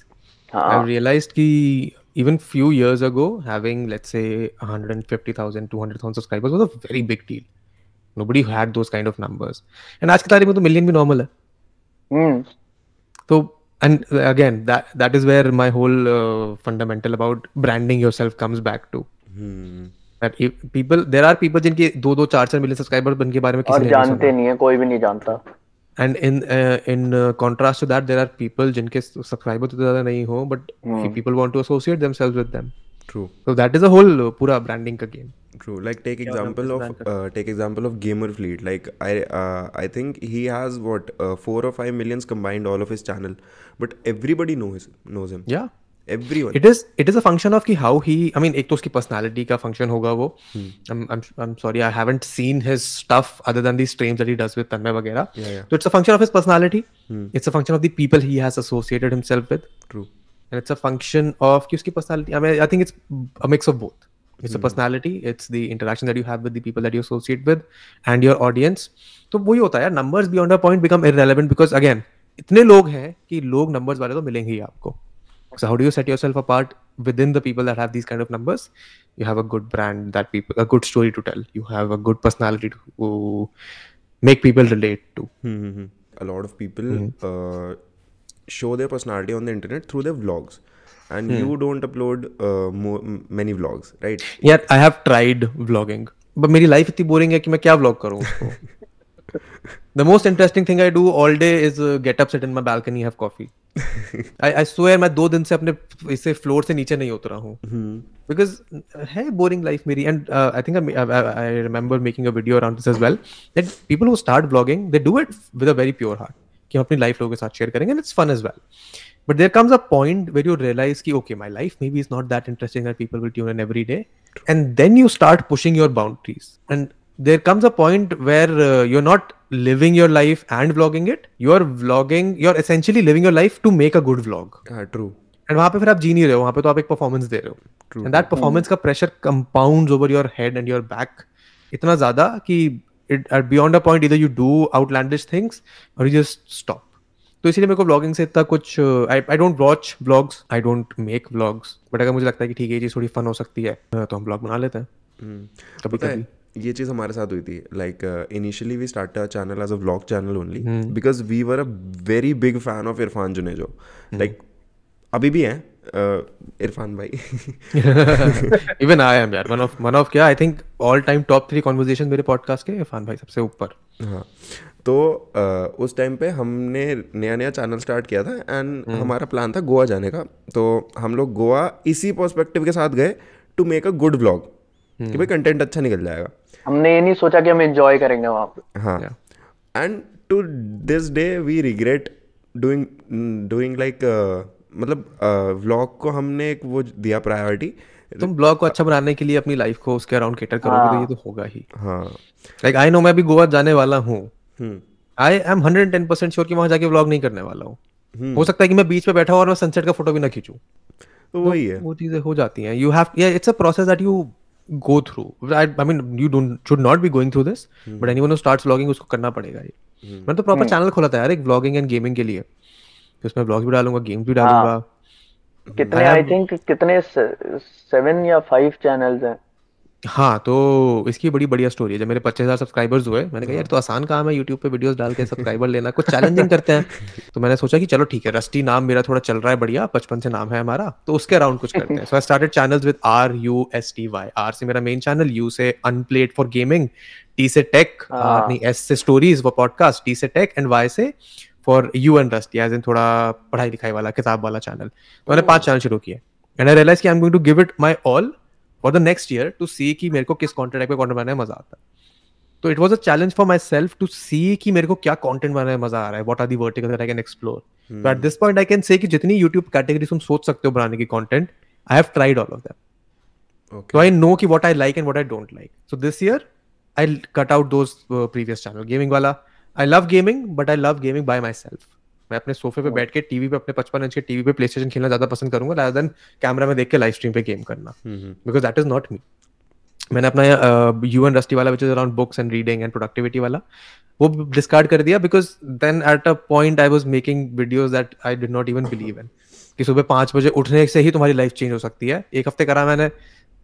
Speaker 3: I realized कि even few years ago having let's say 150,000 200,000 subscribers was a very big deal. Nobody had those kind of numbers. And आज की तारीख में तो million भी normal है. तो and again that is where my whole fundamental about branding yourself comes back to. That if there are people जिनके 2-4 million subscriber बन के बारे में किसी ने
Speaker 1: जानते नहीं है, कोई भी नहीं जानता.
Speaker 3: And in contrast to that, there are people जिनके सब्सक्राइबर तो ज़्यादा नहीं हो, but people want to associate themselves with them.
Speaker 2: True.
Speaker 3: So that is a whole पूरा branding का game.
Speaker 2: True. Like take example of Gamer Fleet. Like I think he has 4 or 5 millions combined all of his channel, but everybody knows him.
Speaker 3: Yeah.
Speaker 2: Everyone.
Speaker 3: It is a function of कि how he, I mean एक तो उसकी personality का function होगा वो. I'm sorry, I haven't seen his stuff other than the streams that he does with Tanmay वगैरह.
Speaker 2: Yeah.
Speaker 3: So it's a function of his personality. It's a function of the people he has associated himself with.
Speaker 2: True.
Speaker 3: And it's a function of कि उसकी personality. I mean I think it's a mix of both. It's a personality, it's the interaction that you have with the people that you associate with and your audience. तो वही होता है यार. Numbers beyond a point become irrelevant because again इतने लोग हैं कि लोग numbers वाले तो मिलेंगे ही आपको. So how do you set yourself apart within the people that have these kind of numbers? You have a good brand, a good story to tell. You have a good personality to make people relate to.
Speaker 2: A lot of people show their personality on the internet through their vlogs. And you don't upload many vlogs, right?
Speaker 3: Yeah, I have tried vlogging. But मेरी life इतनी boring है कि मैं क्या vlog करूँ उसको. The most interesting thing I do all day is get up, sit in my balcony, have coffee. I swear मैं 2 दिन से अपने इसे फ्लोर से नीचे नहीं उतरा हूँ. Because है boring life मेरी. And I think I remember making a video around this as well. That people who start vlogging, they do it with a very pure heart. कि हम अपनी लाइफ लोगों के साथ शेयर करेंगे, it's fun as well. But there comes a point where you realise कि okay my life maybe is not that interesting that people will tune in every day, and then you start pushing your boundaries. And there comes a point where you're not living your life and vlogging it, you're essentially living your life to make a good vlog.
Speaker 2: True.
Speaker 3: And वहाँ पे फिर आप जी नहीं रहे हो, वहाँ पे तो आप एक परफॉर्मेंस दे रहे हो.
Speaker 2: True.
Speaker 3: And that performance का pressure compounds over your head and your back इतना ज़्यादा कि at beyond a point either you do outlandish things or you just stop. तो इसीलिए मेरे को vlogging से इतना कुछ I don't watch vlogs, I don't make vlogs, but अगर मुझे लगता है कि ठीक है ये चीज़ थोड़ी फन हो सकती है तो हम vlog बना लेते हैं कभी-कभी.
Speaker 2: ये चीज़ हमारे साथ हुई थी. Like initially we start our channel as a vlog channel only because we were a very big fan of Irfan Junejo. Like अभी भी हैं इरफान भाई.
Speaker 3: इवन आई एम यार वन ऑफ क्या I think all time top 3 conversation मेरे podcast के इरफान भाई सबसे ऊपर.
Speaker 2: हाँ, तो उस टाइम पे हमने नया चैनल स्टार्ट किया था एंड हमारा प्लान था गोवा जाने का. तो हम लोग गोवा इसी पर्सपेक्टिव के साथ गए to make a good vlog कि भाई कंटेंट अच्छा निकल जाएगा.
Speaker 1: हमने ये नहीं सोचा कि हम एंजॉय करेंगे वहाँ पे.
Speaker 2: हाँ, and to this day we regret doing like मतलब व्लॉग को हमने एक वो दिया प्रायोरिटी.
Speaker 3: तुम ब्लॉग को अच्छा बनाने के लिए अपनी लाइफ को उसके अराउंड कैटर करोगे तो ये तो होगा ही.
Speaker 2: हाँ,
Speaker 3: लाइक आई नो मैं भी गोवा जाने वाला हूँ. आई एम 110% श्योर कि वहाँ जाके व्लॉग नहीं करने वाला हूँ. हो सकता है कि मैं बीच पे बैठा हूँ और मैं सनसेट का फोटो भी ना खींचूं.
Speaker 2: तो वही है,
Speaker 3: वो चीजें हो जाती हैं. You have it's a process that you go through. I mean you should not be going through this, but anyone who starts vlogging उसको करना पड़ेगा ये. मैंने तो प्रॉपर चैनल खोला था यार एक vlogging and gaming के लिए. उसमें vlogs भी डालूंगा, games भी डालूंगा.
Speaker 1: कितने आई थिंक कितने 7 या 5 चैनल्स हैं.
Speaker 3: हाँ, तो इसकी बड़ी बढ़िया स्टोरी है. जब मेरे 25,000 सब्सक्राइबर्स हुए मैंने कहा यार तो आसान काम है YouTube पे वीडियोस डाल के सब्सक्राइबर लेना, कुछ चैलेंजिंग करते हैं. तो मैंने सोचा कि चलो ठीक है, रस्टी नाम मेरा थोड़ा चल रहा है बढ़िया, बचपन से नाम है हमारा, तो उसके अराउंड कुछ करते हैं. So I started channels with RUSTY. R से मेरा मेन चैनल, U से अनप्लेड फॉर गेमिंग, T से टेक, S से स्टोरीज वो पॉडकास्ट, T से टेक एंड Y से for you and Rusty as in थोड़ा पढ़ाई लिखाई वाला किताब वाला चैनल. तो मैंने 5 चैनल शुरू किए एंड आई रियलाइज कि I am going to give it my all for the next year to see कि मेरे को किस content पे content बनाने में मजा आता है. तो it was a challenge for myself to see कि मेरे को क्या content बनाने में मजा आ रहा है. What are the verticals that I can explore? So at this point I can say कि जितनी YouTube categories तुम सोच सकते हो बनाने की content, I have tried all of them. Okay. So I know कि what I like and what I don't like. So this year I'll cut out those previous channel. Gaming वाला, I love gaming, but I love gaming by myself. मैं अपने सोफे पे बैठ के TV पे अपने 55 इंच के टीवी पे प्लेस्टेशन खेलना ज्यादा पसंद करूंगा rather than कैमरा में देख के लाइव स्ट्रीम पे गेम करना, because that is not me. मैंने अपना यू एंड रस्टी वाला which is around books and reading and productivity वाला वो डिस्कार्ड कर दिया because then at a point I was making videos that I did not even believe in कि सुबह 5 बजे उठने से ही तुम्हारी लाइफ चेंज हो सकती है. एक हफ्ते करा मैंने,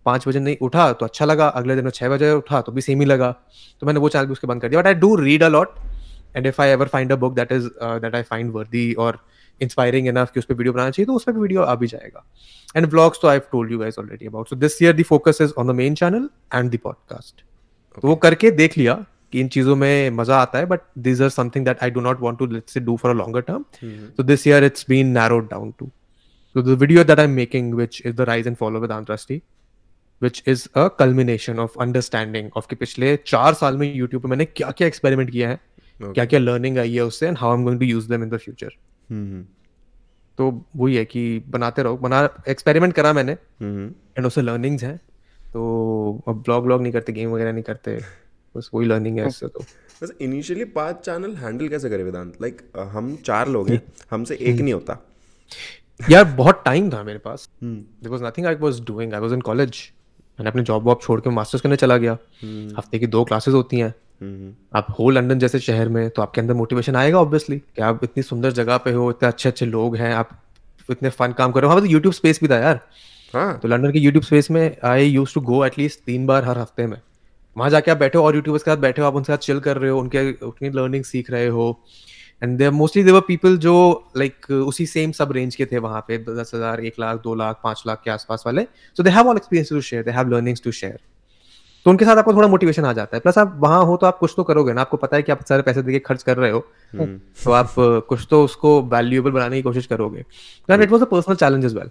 Speaker 3: 5 बजे नहीं उठा तो अच्छा लगा, अगले दिन 6 बजे उठा तो भी सेम ही लगा, तो मैंने वो चैनल भी उसके बंद कर दिया. But I do read a lot and if I ever find a book that I find worthy or inspiring enough कि उस पे वीडियो बनाना चाहिए तो उस पे भी वीडियो आ भी जाएगा. And vlogs तो I've told you guys already about. So this year the focus is on the main channel and the podcast. तो वो करके देख लिया कि इन चीजों में मजा आता है, but these are something that I do not want to let's say do for a longer term. So this year it's been narrowed down to. So the video that I'm making, which is the Rise and Fall of Vedant Rusty, which is a culmination of understanding of कि पिछले 4 साल में YouTube पे मैंने क्या क्या experiment किया है, क्या क्या लर्निंग आई है उससे, and how I am going to use them in the future. तो वही है कि बनाते रहो. एक्सपेरिमेंट करा मैंने एंड उससे लर्निंग्स हैं. तो अब ब्लॉग नहीं करते, गेम वगैरह नहीं करते, बस वही लर्निंग है इससे. तो
Speaker 2: बस इनिशियली 5 चैनल हैंडल कैसे करे वेदांत? लाइक हम 4 लोग हैं, हमसे एक नहीं होता
Speaker 3: यार. बहुत टाइम था मेरे पास. There was nothing I was doing. I was in college. मैंने अपने जॉब वॉब छोड़ के मास्टर्स करने चला गया. हफ्ते की 2 क्लासेस होती हैं. आप हो लंदन जैसे शहर में तो आपके अंदर मोटिवेशन आएगा ऑब्वियसली कि आप इतनी सुंदर जगह पे हो, इतने अच्छे अच्छे लोग हैं, आप इतने फन काम कर रहे हो. वहाँ पे तो यूट्यूब स्पेस भी था यार. हाँ, तो लंदन के यूट्यूब स्पेस में I used to go at least 3 बार हर हफ्ते में. वहाँ जाके आप बैठे हो और यूट्यूबर्स के साथ बैठे हो, आप उनके साथ चिल कर रहे हो, उनकी लर्निंग सीख रहे हो. एंड देयर वर पीपल जो लाइक उसी सेम सब रेंज के थे वहाँ पे, 10,000, 1 लाख, 2 लाख, 5 लाख के आसपास वाले. So they have all experience to share, they have learnings to share. तो उनके साथ आपको थोड़ा मोटिवेशन आ जाता है. प्लस आप वहां हो तो आप कुछ तो करोगे ना. आपको पता है कि आप सारे पैसे देके खर्च कर रहे हो, तो आप कुछ तो उसको वैल्यूएबल बनाने की कोशिश करोगे. And it was a personal challenge as well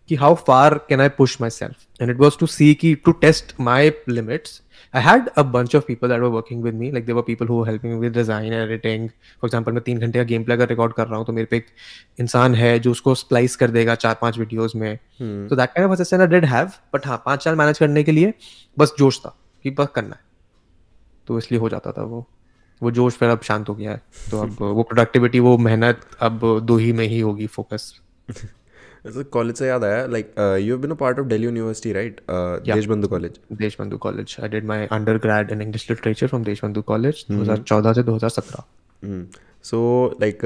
Speaker 3: कि how far can I push myself, and it was to see की to test my limits I had a bunch of people that were working with me. Like there were people who were helping me with design, editing. For example, मैं 3 घंटे का game play अगर record कर रहा हूँ तो मेरे पे एक इंसान है जो उसको स्प्लाइस कर देगा 4-5 वीडियोस में. So that kind of assistant I did have. But हाँ 5 साल मैनेज करने के लिए बस जोश था कि बस करना है. तो इसलिए हो जाता था वो जोश फिर अब शांत हो गया है. तो अब वो प्रोडक्टिविटी वो मेहनत अब 2 ही में ही होगी फोकस.
Speaker 2: कॉलेज से याद आया, like you have been a part of Delhi university, right? Deshbandhu college.
Speaker 3: Deshbandhu college. I did my undergrad in English literature from Deshbandhu college 2014 से 2017.
Speaker 2: सो लाइक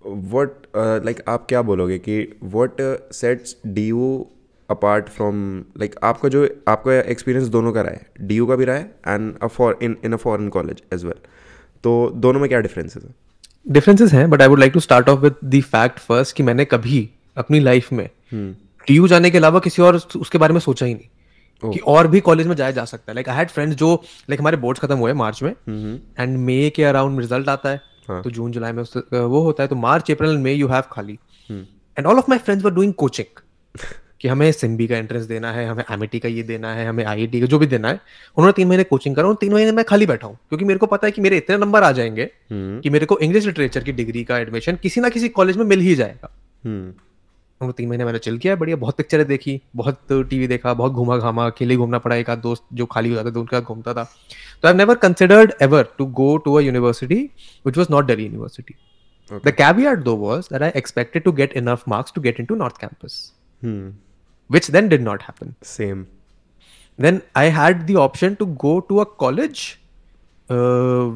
Speaker 2: व्हाट लाइक आप क्या बोलोगे कि what sets DU apart from, like आपका experience दोनों का रहा है, डीयू का भी रहा है and in a foreign college as well, तो दोनों में क्या डिफरेंसेस हैं?
Speaker 3: डिफरेंसेस हैं, but I would like to start off with the fact first कि मैंने कभी अपनी लाइफ में डीयू जाने के अलावा किसी और उसके बारे में सोचा ही नहीं कि और भी कॉलेज में जाया जा सकता है. लाइक आई हैड फ्रेंड्स जो लाइक हमारे बोर्ड्स खत्म हुए मार्च में एंड मई के अराउंड रिजल्ट आता है. तो जून जुलाई में वो होता है, तो मार्च अप्रैल मई यू हैव खाली. And all of my friends were doing coaching कि हमें सिम्बी का एंट्रेंस देना है, हमें एमिटी का ये देना है, हमें आईआईटी का जो भी देना है. उन्होंने 3 महीने कोचिंग करा, 3 महीने मैं खाली बैठा हूँ क्योंकि मेरे को पता है कि मेरे इतने नंबर आ जाएंगे कि मेरे को इंग्लिश लिटरेचर की डिग्री का एडमिशन किसी ना किसी कॉलेज में मिल ही जाएगा. वो 3 महीने मैंने चिल किया, बढ़िया, बहुत पिक्चरें देखी, बहुत टीवी देखा, बहुत घूमा घामा, अकेले घूमना पड़ा. एक आध दोस्त जो खाली हो जाता था उनके साथ घूमता था. तो I have never considered ever to go to a university which was not Delhi university. The caveat though was that I expected to get enough marks to get into north campus, which then did not happen.
Speaker 2: Same.
Speaker 3: Then I had the option to go to a college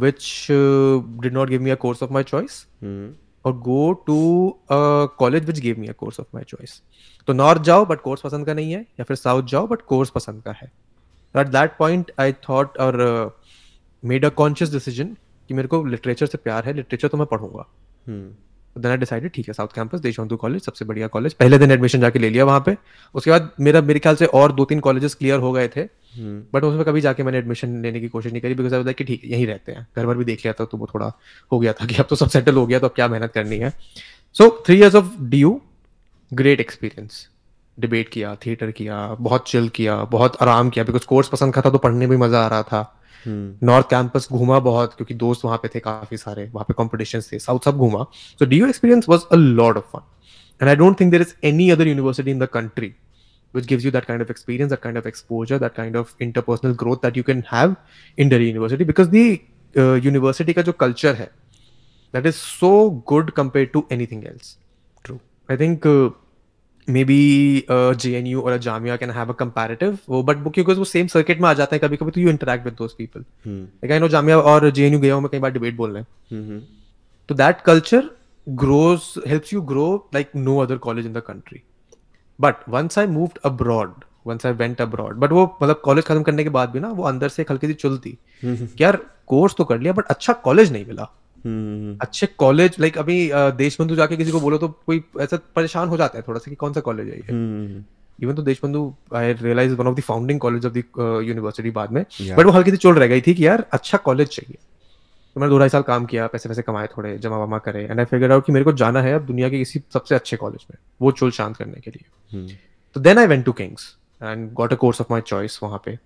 Speaker 3: which did not give me a course of my choice, or go to a college which gave me a course of my choice. तो north जाओ but course पसंद का नहीं है, या फिर south जाओ but course पसंद का है. At that point I thought और मेड अ कॉन्शियस डिसीजन कि मेरे को लिटरेचर से प्यार है, लिटरेचर तो मैं पढ़ूंगा. देन आई डिसाइडेड ठीक है, साउथ कैंपस देशबंधु कॉलेज सबसे बढ़िया कॉलेज. पहले दिन एडमिशन जाके ले लिया वहाँ पे. उसके बाद मेरे ख्याल से और 2-3 कॉलेजेस क्लियर हो गए थे, बट उसमें कभी जाके मैंने एडमिशन लेने की कोशिश नहीं करी, बिकॉज आई वाज लाइक कि ठीक है यहीं रहते हैं. घर भर भी देख लिया था तो वो थोड़ा हो गया था कि अब तो सब सेटल हो गया, तो अब क्या मेहनत करनी है. सो 3 years of DU, great experience. Debate किया, थिएटर किया, बहुत चिल किया, बहुत आराम किया, बिकॉज कोर्स पसंद का था तो पढ़ने में मजा आ रहा था. नॉर्थ कैंपस घूमा बहुत क्योंकि दोस्त वहां पे थे काफी सारे, वहां पे कॉम्पिटिशन्स थे. साउथ सब घूमा. So DU experience was a lot of fun, and I don't think there is any other university in the country which gives you that kind of experience, that kind of exposure, that kind of interpersonal growth that you can have in Delhi University, because the university का जो culture है that is so good compared to anything else.
Speaker 2: True.
Speaker 3: I think maybe JNU or a Jamia can have a comparative, but because वो same circuit में आ जाते हैं कभी-कभी, तो you interact with those people. Like I know Jamia और JNU गया हूँ मैं कई बार debate बोलने. तो that culture helps you grow like no other college in the country. But once I moved abroad, once I went abroad, but वो मतलब college खत्म करने के बाद भी ना वो अंदर से हल्की सी चुल थी कि यार कोर्स तो कर लिया बट अच्छा कॉलेज नहीं मिला. अच्छे कॉलेज लाइक अभी देशबंधु जाके किसी को बोलो तो कोई ऐसा परेशान हो जाता है थोड़ा सा कि कौन सा कॉलेज है ये. इवन तो Deshbandhu I realise one of the founding college of the university बाद में, बट वो हल्की सी चुल रह गई थी कि यार अच्छा कॉलेज चाहिए. तो मैंने 2-2.5 साल काम किया, पैसे वैसे कमाए, थोड़े जमा वमा करे, एंड आई फिगर आउट कि मेरे को जाना है अब दुनिया के किसी सबसे अच्छे कॉलेज में वो चुल शांत करने के लिए. तो then I went to King's and got a course of my choice वहाँ पे.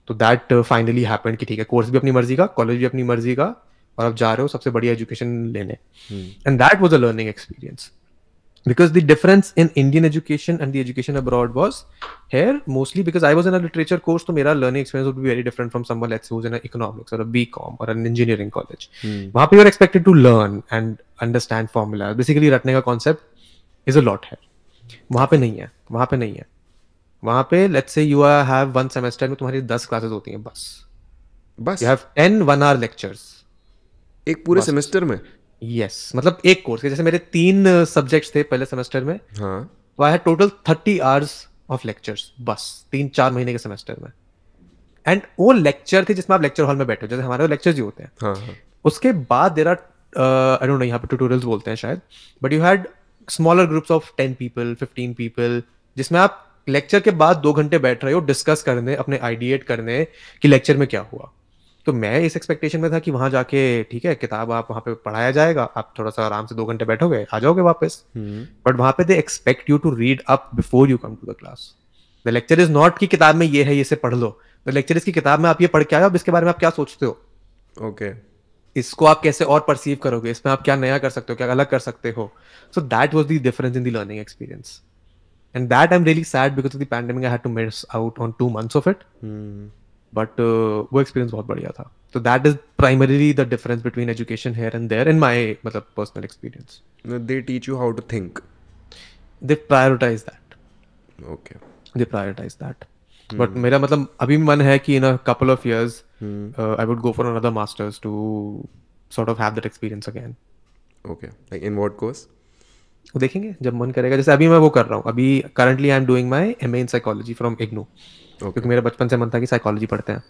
Speaker 3: तो दैट फाइनली हैपेंड कि ठीक है कोर्स भी अपनी मर्जी का, कॉलेज भी अपनी मर्जी का, और अब जा रहे हो सबसे बढ़िया एजुकेशन लेने. And that was a learning experience, because the difference in Indian education and the education abroad was here mostly because I was in a literature course, so मेरा learning experience would be very different from someone let's say who's in an economics or a BCom or an engineering college. वहाँ पे you're expected to learn and understand formula. Basically रटने का concept is a lot है. वहाँ पे नहीं है, वहाँ पे नहीं है. वहाँ पे let's say you have one semester में तुम्हारी 10 क्लासेस होती हैं बस. You have 10 1-hour lectures.
Speaker 2: एक पूरे सेमेस्टर में?
Speaker 3: Yes, मतलब एक कोर्स के जैसे मेरे 3 सब्जेक्ट्स थे पहले सेमेस्टर में.
Speaker 2: हाँ.
Speaker 3: तो I had total 30 hours of lectures बस 3-4 महीने के सेमेस्टर में. एंड वो लेक्चर थे जिसमें आप लेक्चर हॉल में बैठे हो, जैसे हमारे लेक्चर्स ही होते हैं.
Speaker 2: हाँ.
Speaker 3: उसके बाद there are I don't know यहाँ पे ट्यूटोरियल्स बोलते हैं शायद, but you had smaller groups of 10 people 15 people जिसमें आप लेक्चर के बाद 2 घंटे बैठ रहे हो डिस्कस करने, अपने आइडिएट करने कि लेक्चर में क्या हुआ. तो मैं इस एक्सपेक्टेशन में था कि वहां जाके ठीक है किताब आप वहां पे पढ़ाया जाएगा, आप थोड़ा सा आराम से 2 घंटे बैठोगे, आ जाओगे वापस. बट वहां पे they expect you to read up before you come to the class. The lecture is not कि किताब में ये है, ये से पढ़ लो. तो लेक्चरर्स की किताब में आप ये पढ़ के आए हो, अब इसके बारे में आप क्या सोचते हो,
Speaker 2: ओके
Speaker 3: इसको आप कैसे और परसीव करोगे, इसमें आप क्या नया कर सकते हो, क्या अलग कर सकते हो. So that was the difference in the learning experience, and that I am really sad because of the pandemic I had to miss out on 2 months of it. But वो एक्सपीरियंस बहुत बढ़िया था. तो that is primarily the difference between education here and there in my मतलब personal experience.
Speaker 2: They teach you how to think.
Speaker 3: They prioritise that.
Speaker 2: Okay
Speaker 3: They prioritize that. But मेरा मतलब अभी मन है कि in a couple of years I would go for another masters to sort of have that experience again.
Speaker 2: Okay like in what course?
Speaker 3: वो देखेंगे जब मन करेगा. जैसे अभी मैं वो कर रहा हूँ, अभी currently I am doing my MA in psychology from IGNOU. क्योंकि मेरा बचपन से मन था कि साइकोलॉजी पढ़ते हैं.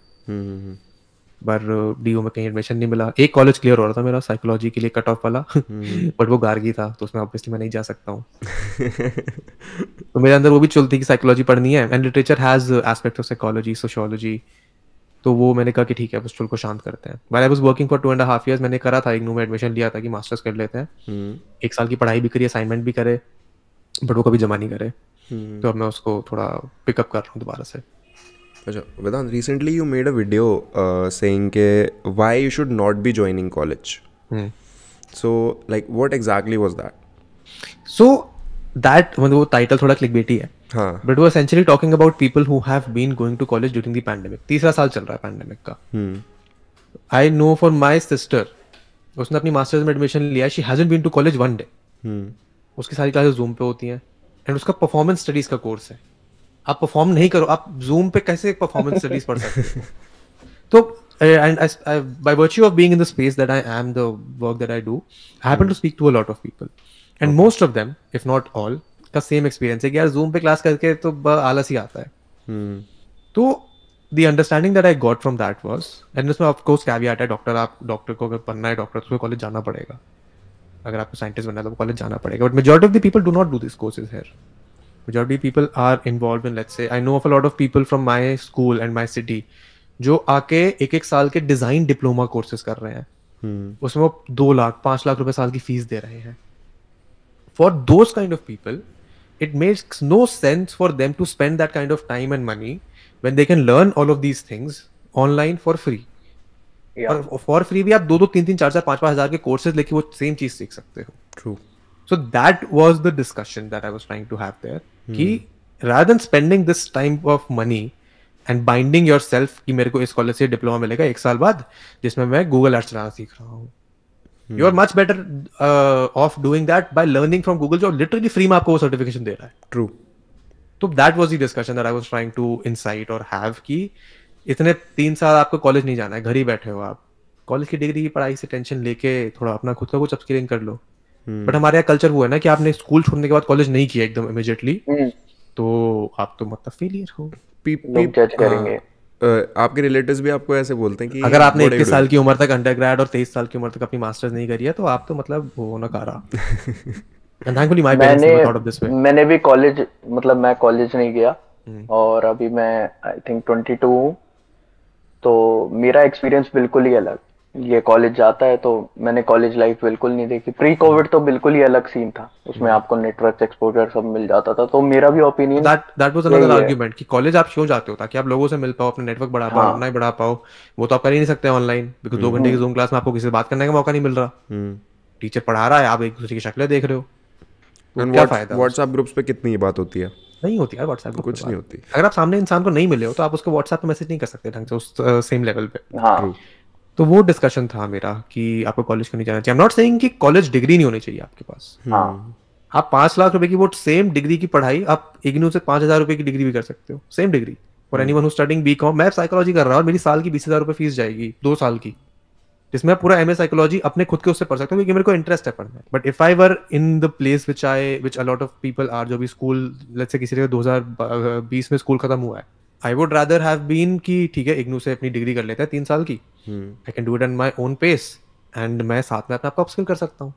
Speaker 3: पर डीयू में कहीं एडमिशन नहीं मिला. एक कॉलेज क्लियर हो रहा था मेरा साइकोलॉजी के लिए कट ऑफ वाला, बट वो गार्गी था तो उसमें ऑब्वियसली मैं नहीं जा सकता हूँ. तो मेरे अंदर वो भी चलती कि साइकोलॉजी पढ़नी है, and literature has aspect of psychology, sociology. तो वो मैंने कहा कि ठीक है, उस चुल को शांत करते हैं. While I was working for 2.5 years मैंने करा था, इग्नू में एडमिशन लिया था कि मास्टर्स कर लेते हैं. 1 साल की पढ़ाई भी करी, असाइनमेंट भी करे, बट वो कभी जमा नहीं करे. तो अब मैं उसको थोड़ा पिकअप कर रहा हूँ दोबारा से.
Speaker 2: अच्छा वेदांत, recently you made a video saying के why you should not be joining college. So like what exactly was that?
Speaker 3: So that मतलब वो टाइटल थोड़ा क्लिकबेटी है.
Speaker 2: हाँ.
Speaker 3: बट वो essentially talking about people who have been going to college during the pandemic. 3रा साल चल रहा है पैंडेमिक का. I know for my sister, उसने अपनी मास्टर्स में एडमिशन लिया. She hasn't been to college 1 day. उसकी सारी क्लासेस जूम पे होती हैं, एंड उसका परफॉर्मेंस स्टडीज का कोर्स है. आप परफॉर्म नहीं करो, आप जूम पे कैसे परफॉर्मेंस स्टडीज पढ़ सकते हो? तो and by virtue of being in the space that I am, the work that I do, I happen to speak to a lot of people, and most of them, if not all, का same experience है कि यार zoom पे class करके तो आलस ही आता है. तो the understanding that I got from that was, and इसमें of course caveat है, डॉक्टर को अगर बनना है डॉक्टर तो कॉलेज जाना पड़ेगा. अगर आपको साइंटिस्ट बनना है तो कॉलेज जाना पड़ेगा. But majority of the people do not do this courses here. Majority of people are involved in, let's say, I know of a lot of people from my school and my city जो आके 1 साल के design diploma courses कर रहे हैं. उसमें वो 2 लाख 5 लाख रुपए साल की फीस दे रहे हैं. For those kind of people, it makes no sense for them to spend that kind of time and money when they can learn all of these things online for free. और for free भी आप 2-2 3-3 4-4 5-5 हज़ार के courses लेके वो same चीज सीख सकते हो.
Speaker 2: True.
Speaker 3: So that was the discussion that I was trying to have there. कि rather than spending this time of money and binding yourself कि मेरे को इस कॉलेज से डिप्लोमा मिलेगा 1 साल बाद जिसमें मैं गूगल एड्स चलाना सीख रहा हूँ, you are much better off doing that by learning from Google जो literally free में आपको वो सर्टिफिकेशन दे रहा है.
Speaker 2: True.
Speaker 3: तो that was the discussion that I was trying to incite or have कि इतने 3 साल आपको कॉलेज नहीं जाना है, घर ही बैठे हो आप, कॉलेज की डिग्री की पढ़ाई से टेंशन लेके थोड़ा अपना खुद का कुछ अपस्किलिंग कर लो. बट हमारे यहाँ कल्चर वो है ना कि आपने स्कूल छोड़ने के बाद कॉलेज नहीं किया एकदम इमीडिएटली, तो आप तो मतलब फेलियर हो.
Speaker 1: लोग जज करेंगे.
Speaker 2: आपके रिलेटिव्स भी आपको ऐसे बोलते हैं कि
Speaker 3: अगर आपने 21 साल की उम्र तक अंडरग्रेड और 23 साल की उम्र तक अपनी मास्टर्स नहीं करी है तो आप तो मतलब वो नकारा. And thankfully my parents never thought of this way.
Speaker 1: मैंने भी कॉलेज मतलब मैं कॉलेज नहीं गया और अभी मैं आई थिंक 22 हूँ, तो मेरा एक्सपीरियंस बिल्कुल ही अलग. ये कॉलेज जाता है तो मैंने कॉलेज लाइफ बिल्कुल नहीं देखी. प्री कोविड तो बिल्कुल ही अलग सीन था, उसमें आपको नेटवर्क एक्सपोजर सब मिल जाता था. तो मेरा भी opinion
Speaker 3: that was another argument कि कॉलेज आप क्यों जाते हो, ताकि आप लोगों से मिल पाओ, अपना नेटवर्क बढ़ा पाओ, अपना ही बढ़ा पाओ. वो तो आप कर ही नहीं सकते ऑनलाइन, बिकॉज 2 घंटे की जूम क्लास में आपको किसी से बात करने का मौका नहीं मिल रहा. टीचर पढ़ा रहा है, आप एक दूसरे की शक्लें देख रहे हो. क्या फायदा?
Speaker 2: व्हाट्सएप ग्रुप्स पे कितनी बात होती है?
Speaker 3: नहीं होती यार व्हाट्सएप ग्रुप
Speaker 2: कुछ नहीं होती.
Speaker 3: अगर आप सामने इंसान को नहीं मिले हो तो आप उसको व्हाट्सएप पे मैसेज नहीं कर सकते ढंग से उस सेम लेवल पे.
Speaker 1: हाँ.
Speaker 3: तो वो डिस्कशन था मेरा कि आपको कॉलेज क्यों नहीं जाना चाहिए. आई एम नॉट सेइंग कि कॉलेज डिग्री नहीं होनी चाहिए आपके पास. आप 5 लाख रुपए की वो सेम डिग्री की पढ़ाई आप इग्नू से 5,000 रुपए की डिग्री भी कर सकते हो. Same degree for anyone who studying BCom. मैं साइकोलॉजी कर रहा हूँ, मेरी साल की 20,000 रुपए फीस जाएगी 2 साल की, जिसमें पूरा एमए साइकोलॉजी अपने खुद के उससे पढ़ सकता हूँ क्योंकि मेरे को इंटरेस्ट है पढ़ने. But if I were in the place which a lot of people are, जो भी स्कूल लेट्स से किसी का 2020 में स्कूल खत्म हुआ है, I would rather have been कि ठीक है इग्नू से अपनी डिग्री कर लेते हैं 3 साल की, I can do it at my own pace, and मैं साथ में अपना आपको अपस्किल कर सकता हूँ.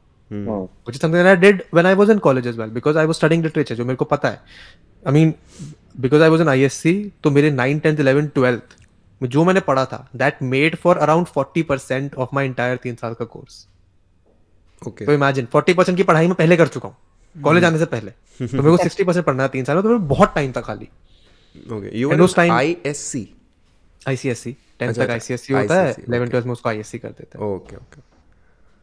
Speaker 3: Which is something that I did when I was in college as well, because I was studying literature, जो मेरे को पता है. I mean, because I was in ISC, तो मेरे 9th, 10th, 11th, 12th में जो मैंने पढ़ा था, that made for around 40% of my entire 3 साल का कोर्स.
Speaker 2: Okay.
Speaker 3: तो imagine 40% की पढ़ाई मैं पहले कर चुका हूँ कॉलेज आने से पहले. तो मेरे को 60% पढ़ना है 3 साल में, तो मेरे बहुत टाइम था खाली.
Speaker 2: Okay. You were in ISC.
Speaker 3: ICSE 10th
Speaker 2: अच्छा
Speaker 3: तक
Speaker 2: अच्छा,
Speaker 3: ICSE होता है,
Speaker 2: ICSE,
Speaker 3: 11
Speaker 2: ओके
Speaker 3: 12 में उसको ISC कर देते हैं।
Speaker 2: Okay okay.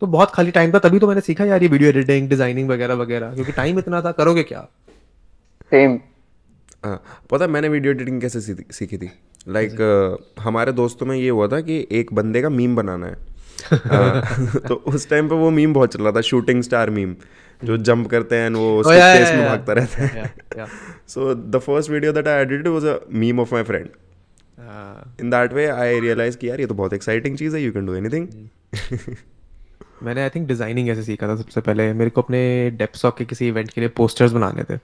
Speaker 3: तो बहुत खाली टाइम था, तभी तो मैंने सीखा यार ये वीडियो एडिटिंग, डिजाइनिंग वगैरह वगैरह, क्योंकि टाइम इतना था, करोगे क्या।
Speaker 1: सेम।
Speaker 2: हाँ, पता है मैंने वीडियो एडिटिंग कैसे सीखी थी? लाइक हमारे दोस्तों में ये हुआ था कि एक बंदे का मीम बनाना है। तो उस टाइम पे वो मीम बहुत चल रहा था, शूटिंग स्टार मीम, जो जंप करते हैं वो
Speaker 3: Oh,
Speaker 2: उसके
Speaker 3: yeah,
Speaker 2: स्पेस
Speaker 3: yeah,
Speaker 2: में
Speaker 3: yeah,
Speaker 2: भागता रहता
Speaker 3: yeah,
Speaker 2: है।
Speaker 3: yeah,
Speaker 2: so the first video that I edited was a meme of my friend.
Speaker 3: yeah.
Speaker 2: In that way I realise कि यार ये तो बहुत एक्साइटिंग चीज़ है, यू कैन डू एनीथिंग।
Speaker 3: मैंने आई थिंक डिजाइनिंग ऐसे सीखा था सबसे पहले। मेरे को अपने डेप्सॉक के किसी इवेंट के लिए पोस्टर्स बनाने थे।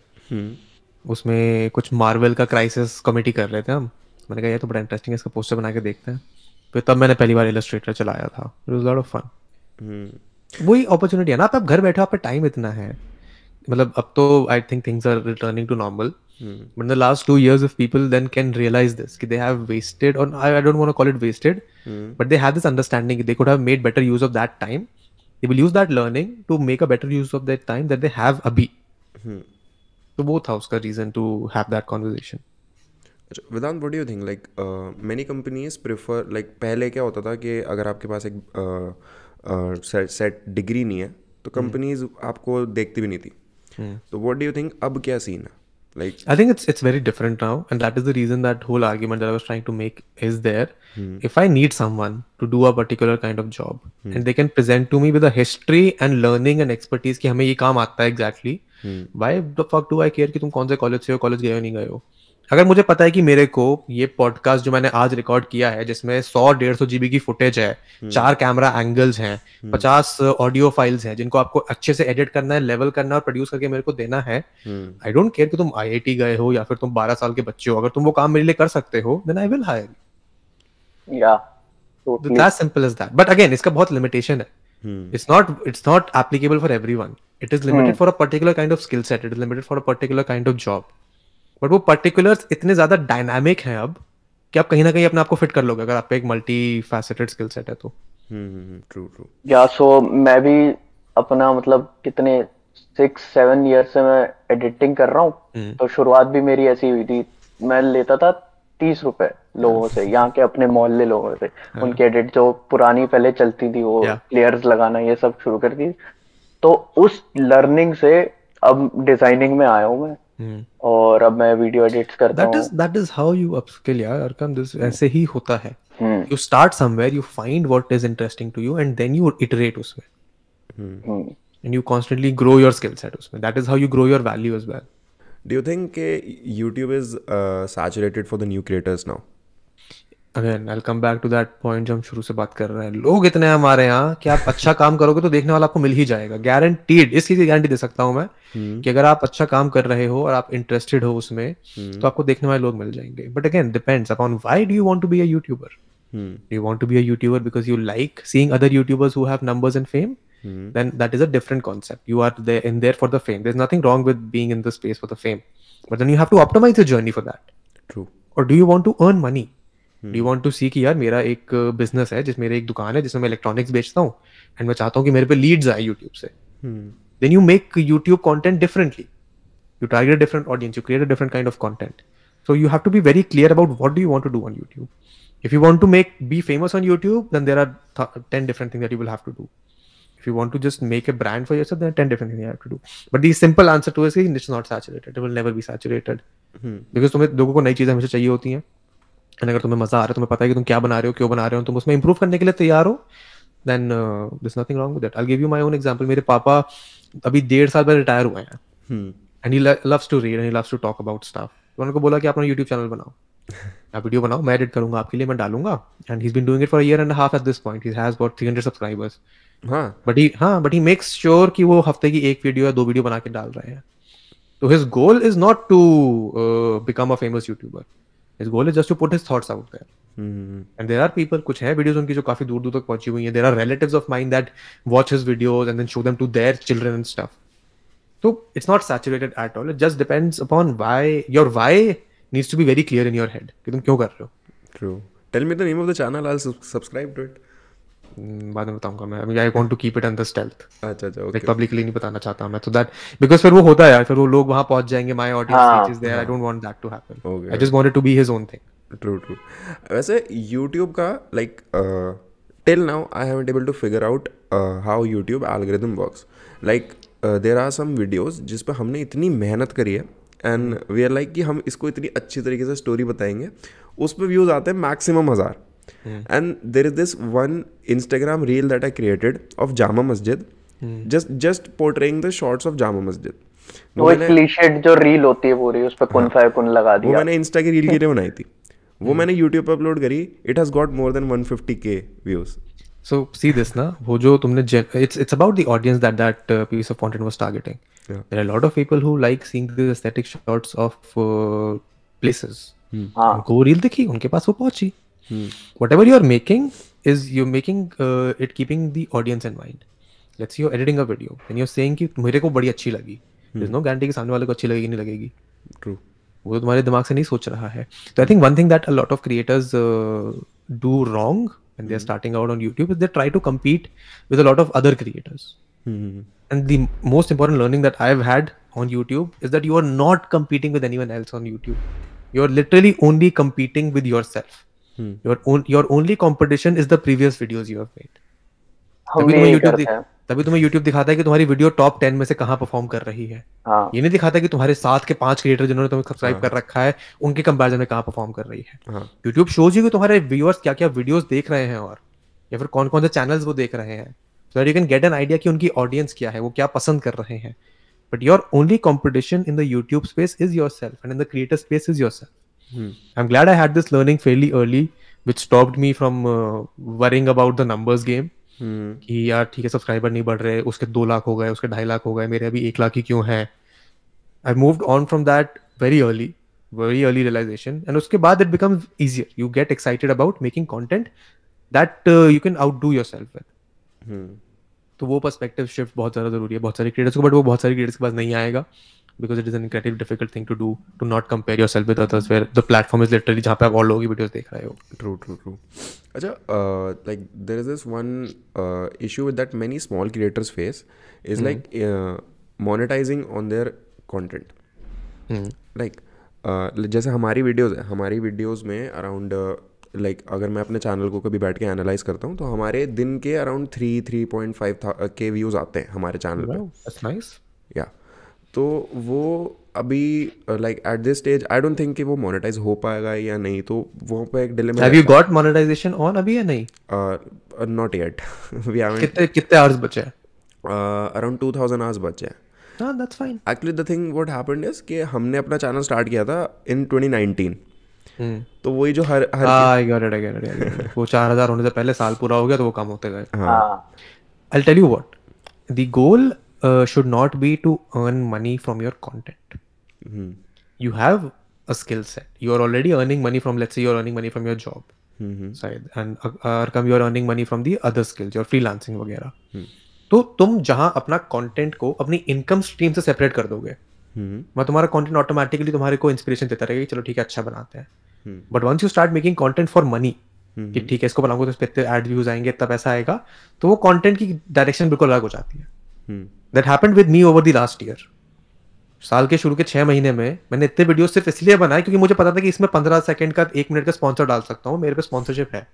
Speaker 3: उसमें कुछ मार्वल का क्राइसिस कमेटी कर रहे थे हम। मैंने कहा ये तो बड़ा इंटरेस्टिंग है, इसका पोस्टर बना के देखते हैं। फिर तब मैंने पहली बार इलस्ट्रेटर चलाया था। It was lot of fun. वही अपॉर्चुनिटी है ना, आप घर बैठे हो, आप पे टाइम इतना है। मतलब अब तो I think things are returning to normal, but in the last 2 years if people then can realize this कि they have wasted, or I don't want to call it wasted, but they have this understanding they could have made better use of that time. They will use that learning to make a better use of that time that they have abhi. तो वो था उसका reason to have that conversation.
Speaker 2: Vedant, what do you think? Like many companies prefer, like पहले क्या होता था कि अगर आपके पास एक सेट डिग्री नहीं है तो कंपनीज आपको देखती भी नहीं थी। तो व्हाट डू यू थिंक अब क्या सीन है? Like,
Speaker 3: I think it's very different now, and that is the reason that whole argument that I was trying to make is there. If I need someone to do a particular kind of job, and they can present to me with a history and learning and expertise कि हमें ये काम आता है exactly, why the fuck do I care कि तुम कौन से कॉलेज से हो, कॉलेज गए हो नहीं गए हो। अगर मुझे पता है कि मेरे को ये पॉडकास्ट जो मैंने आज रिकॉर्ड किया है, जिसमें 100-150 GB की फुटेज है, 4 कैमरा एंगल्स हैं, 50 ऑडियो फाइल्स हैं, जिनको आपको अच्छे से एडिट करना है, लेवल करना है और प्रोड्यूस करके मेरे को देना है, आई डोंट केयर कि तुम IIT गए हो या फिर तुम 12 साल के बच्चे हो। अगर तुम वो काम मेरे लिए कर सकते हो, then I will hire you.
Speaker 1: या totally,
Speaker 3: that's simple as that. But again इसका बहुत लिमिटेशन है। It's not applicable for everyone. It is limited for a particular kind of skill set. It is limited for a particular kind of job. But वो particulars इतने ज्यादा dynamic हैं अब कि आप कहीं ना कहीं अपने आप को फिट कर लोगे अगर आप पे एक मल्टी फैसेटेड स्किल सेट है तो।
Speaker 2: True true.
Speaker 1: या सो मैं भी अपना मतलब कितने 6-7 ईयर से मैं एडिटिंग कर रहा हूँ। तो शुरुआत भी मेरी ऐसी हुई थी, मैं लेता था 30 रुपए लोगों से, यहाँ के अपने मोहल्ले लोगों से, उनकी एडिट जो पुरानी पहले चलती थी वो प्लेयर्स लगाना ये सब शुरू कर दी। तो उस लर्निंग से अब डिजाइनिंग में आया हूँ मैं, और अब मैं वीडियो एडिट्स करता हूँ।
Speaker 3: That is how you upskill यार अरकम, this ऐसे ही होता है। You start somewhere, you find what is interesting to you and then you iterate उसमें, and you constantly grow your skill set उसमें. That is how you grow your value as well.
Speaker 2: Do you think YouTube is saturated for the new creators now?
Speaker 3: Again, I'll come back to that point जो हम शुरू से बात कर रहे हैं। लोग इतने हैं हमारे यहाँ कि आप अच्छा काम करोगे तो देखने वाला आपको मिल ही जाएगा, गारंटीड। इस चीज़ की गारंटी दे सकता हूँ मैं कि अगर आप अच्छा काम कर रहे हो और आप इंटरेस्टेड हो उसमें, तो आपको देखने वाले लोग मिल जाएंगे। But again depends upon why do you want to be a YouTuber. Do you want to be a YouTuber because you like seeing other YouTubers who have numbers and fame? Then that is a different concept. You are there for the fame. There's nothing wrong with being in the space for the fame, but then you have to optimize your journey for that.
Speaker 2: True.
Speaker 3: Or do you want to earn money? Do you want to see कि यार मेरा एक business है, मेरी एक दुकान है जिसमें मैं इलेक्ट्रॉनिक्स बेचता हूँ, एंड मैं चाहता हूँ कि मेरे पे लीड्स आए यूट्यूब से। Then you make YouTube content differently. You target a different audience. You create a different kind of content. So you have to be very clear about what do you want to do on YouTube. If you want to be famous on YouTube, then there are 10 different things that you will have to do. If you want to just make a brand for yourself, there are 10 different things you have to do. But the simple answer to it is it's not saturated. It will never be saturated. Because तुम्हें लोगों को नई चीजें हमेशा चाहिए होती हैं, and अगर तुम्हें मजा आ रहा है, तुम्हें पता है कि तुम क्या बना रहे हो, क्यों बना रहे हो, तुम उसमें improve करने के लिए तैयार हो, then there's nothing wrong with that. I'll give you my own example. मेरे पापा अभी 1.5 साल बाद रिटायर हुए हैं, and he loves to read and he loves to talk about stuff. तो उनको बोला कि अपना YouTube चैनल बनाओ, आप वीडियो बनाओ, मैं एडिट करूंगा आपके लिए, मैं डालूंगा। And he has been doing it for a year and a half at this point. He has about 300 subscribers. But he makes sure कि वो हफ्ते की एक वीडियो या 2 वीडियो बना के डाल रहे हैं। तो his goal is not to become a famous YouTuber, his goal is just to put his thoughts out there. And there are people, कुछ है वीडियोस उनकी जो काफी दूर दूर तक पहुंची हुई हैं। There are relatives of mine that watch his videos and then show them to their children and stuff. So it's not saturated at all. It just depends upon why. Your why needs to be very clear in your head कि तुम क्यों कर रहे हो।
Speaker 2: True. Tell me the name of the channel. I'll subscribe to it.
Speaker 3: बाद में बताऊंगा मैं। I mean, I want to keep it under stealth.
Speaker 2: अच्छा अच्छा,
Speaker 3: okay. Like publicly नहीं बताना चाहता मैं, so that because फिर वो होता है यार, फिर वो लोग वहाँ पहुँच जाएंगे, my audience reaches there. I don't want that to happen.
Speaker 2: Okay.
Speaker 3: I just want it to be his own thing.
Speaker 2: True true. वैसे YouTube का like till now I haven't able to figure out how YouTube algorithm works. Like there are some videos जिस पे हमने इतनी मेहनत करी है and we are like कि हम इसको इतनी अच्छी तरीके से स्टोरी बताएंगे, उस पर व्यूज़ आते हैं maximum 1000. And there is this one Instagram reel that I created of Jama Masjid, just portraying the shots of Jama Masjid.
Speaker 1: वो एक क्लीशेड जो रील होती है पूरी, उस पे कुन फायर कुन लगा दिया.
Speaker 2: वो मैंने इंस्टा की रील के लिए बनाई थी. वो मैंने यूट्यूब पे अपलोड करी. It has got more than 150K views.
Speaker 3: So see this ना, वो जो तुमने it's about the audience that piece of content was targeting.
Speaker 2: Yeah.
Speaker 3: There are a lot of people who like seeing the aesthetic shots of places.
Speaker 1: हाँ.
Speaker 3: उनको वो reel दिखी, उनके पास वो पहुंची. Whatever you are making is you're making it keeping the audience in mind. Let's say you're editing a video and you're saying कि मेरे को बड़ी अच्छी लगी. There's no guarantee कि सामने वाले को अच्छी लगेगी नहीं लगेगी.
Speaker 2: True.
Speaker 3: वो तुम्हारे दिमाग से नहीं सोच रहा है. तो I think one thing that a lot of creators do wrong when they're starting out on YouTube is they try to compete with a lot of other creators. And the most important learning that I've had on YouTube is that you are not competing with anyone else on YouTube. You're literally only competing with yourself. Your only competition is the previous videos you have made. तभी तुम्हें YouTube दिखाता है कि तुम्हारी video top 10 में से कहाँ perform कर रही है.
Speaker 1: हाँ.
Speaker 3: ये नहीं दिखाता कि तुम्हारे साथ के 5 क्रिएटर जिन्होंने तुम्हें सब्सक्राइब कर रखा है उनके कंपैरिजन में कहाँ परफॉर्म कर रही है.
Speaker 2: हाँ.
Speaker 3: YouTube शोज यू कि तुम्हारे व्यूअर्स क्या क्या वीडियोस देख रहे हैं और या फिर कौन कौन से चैनल्स वो देख रहे हैं, सो that you can get an idea कि उनकी ऑडियंस क्या है, वो क्या पसंद कर रहे हैं. But your only competition in the YouTube space is yourself and in the creator space is yourself. I'm glad I had this learning fairly early, which stopped me from worrying about the numbers game. कि यार ठीक है subscriber नहीं बढ़ रहे, उसके 2 लाख हो गए, उसके 2.5 लाख हो गए, मेरे अभी 1 लाख ही क्यों है. I moved on from that very early realization, and उसके बाद it becomes easier. You get excited about making content that you can outdo yourself with. तो वो पर्सपेक्टिव शिफ्ट बहुत ज़्यादा जरूरी है बहुत सारे क्रिएटर्स को, बट वो बहुत सारे क्रिएटर्स के पास नहीं आएगा because it is an incredibly difficult thing to do, to not compare yourself with others where the platform is literally जहाँ पे आप और लोगों की वीडियोस देख रहे हो.
Speaker 2: True. अच्छा, like there is this one issue that many small creators face is like monetizing on their content. Like जैसे हमारी वीडियोस में अराउंड लाइक अगर मैं अपने चैनल को कभी बैठ के एनालाइज करता हूँ तो हमारे दिन के अराउंड 3.5K व्यूज़ आते हैं हमारे चैनल पे.
Speaker 3: That's nice.
Speaker 2: या तो वो अभी like at this stage I don't think कि वो मोनेटाइज हो पाएगा या नहीं, तो वो पे एक dilemma.
Speaker 3: Have you got monetization on अभी या नहीं?
Speaker 2: Not yet. We haven't.
Speaker 3: कितने hours बचे हैं?
Speaker 2: Around 2000 hours बचे हैं.
Speaker 3: That's fine.
Speaker 2: Actually the thing what happened is कि हमने अपना चैनल स्टार्ट किया था in 2019. तो वही जो हर
Speaker 3: I got it. वो 4000 होने से पहले साल पूरा हो गया तो वो कम होते गए.
Speaker 1: हाँ.
Speaker 3: I'll tell you what. The goal should not be to earn money from your content. You have a skill set. You are already earning money from, let's say you're earning money from your job side, and you're earning money from the other skills, your freelancing वगैरह. तो तुम जहाँ अपना content को अपनी income stream से separate कर दोगे, मैं तुम्हारा कंटेंट ऑटोमेटिकली तुम्हारे को इंस्पिरेशन देता रहेगा कि चलो ठीक है अच्छा बनाते हैं. But once you start making content for money कि ठीक है इसको बनाऊंगा तो इस पे इतने एड व्यूज आएंगे इतना पैसा आएगा, तो वो कंटेंट की डायरेक्शन बिल्कुल अलग हो जाती है. That happened with me over the last year. साल के शुरू के 6 महीने में मैंने इतने वीडियो सिर्फ इसलिए बनाए क्योंकि मुझे पता था कि इसमें 15 सेकंड का 1 मिनट का स्पॉन्सर डाल सकता हूँ, मेरे पे स्पॉन्सरशिप है.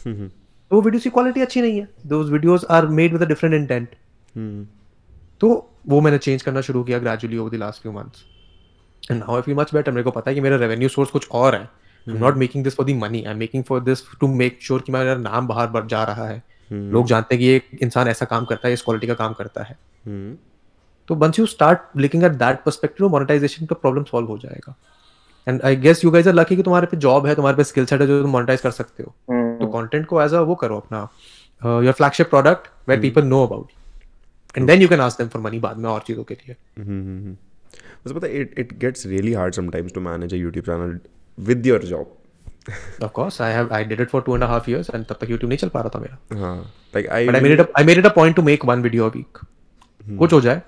Speaker 3: तो वो वीडियोस की क्वालिटी अच्छी नहीं है. Those videos are made with a different intent. तो वो मैंने चेंज करना शुरू किया gradually over the last few months. And now I feel much better. मेरे को पता है कि मेरा रेवेन्यू सोर्स कुछ और है. I'm not making this for the money. I'm making for this to make sure कि मेरा नाम बाहर बढ़ जा रहा है. लोग जानते हैं कि ये इंसान ऐसा काम करता है, इस क्वालिटी का काम करता है. तो once you start looking at that perspective, monetization का प्रॉब्लम सॉल्व हो जाएगा. And I guess you guys are lucky कि तुम्हारे पे जॉब है, तुम्हारे पे स्किल सेट है जो तुम मोनेटाइज कर सकते हो. तो कंटेंट को एज अ वो करो अपना your flagship product where people know about you. And then you can ask them for money बाद में और चीजों के लिए.
Speaker 2: मुझे पता है it gets really hard sometimes to manage a YouTube channel with your job.
Speaker 3: Of course, I did it for 2.5 years and तब तक YouTube नहीं चल पा रहा था मेरा.
Speaker 2: हाँ, like
Speaker 3: But I made it a point to make 1 video a week. कुछ हो जाए,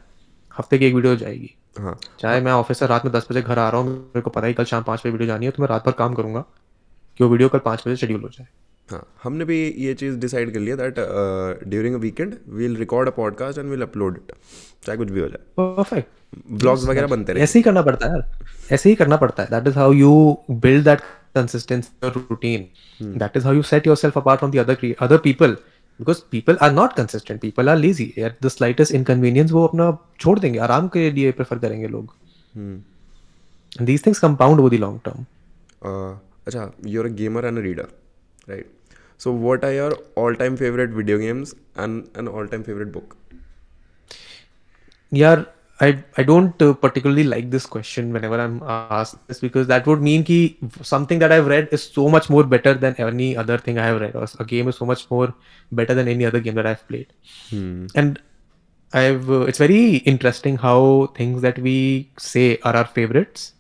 Speaker 3: हफ्ते की 1 वीडियो जाएगी. हाँ. चाहे मैं ऑफिस से रात में 10 बजे घर आ रहा हूँ, मेरे को पता है कल शाम 5 बजे वीडियो जानी है, तो मैं रात भर काम करूंगा कि वो वीडियो कल 5 बजे शेड्यूल हो जाए.
Speaker 2: हाँ, हमने भी ये चीज़ डिसाइड कर लिया that during a weekend we'll record a podcast and we'll upload it, चाहे कुछ भी हो जाए.
Speaker 3: परफेक्ट.
Speaker 2: ब्लॉग्स वगैरह बनते रहे.
Speaker 3: ऐसे ही करना पड़ता है यार, ऐसे ही करना पड़ता है. That is how you build that consistency in your routine. That is how you set yourself apart from the other people. Because people are not consistent. People are lazy. At the slightest inconvenience, वो अपना छोड़ देंगे, आराम के लिए prefer करेंगे लोग. And these things compound over the long term.
Speaker 2: अच्छा, you're a gamer and a reader, right? So what are your all-time favorite video games and an all-time favorite book?
Speaker 3: Yeah, I don't particularly like this question whenever I'm asked this, because that would mean कि something that I've read is so much more better than any other thing I have read, or a game is so much more better than any other game that I've played. And it's very interesting how things that we say are our favorites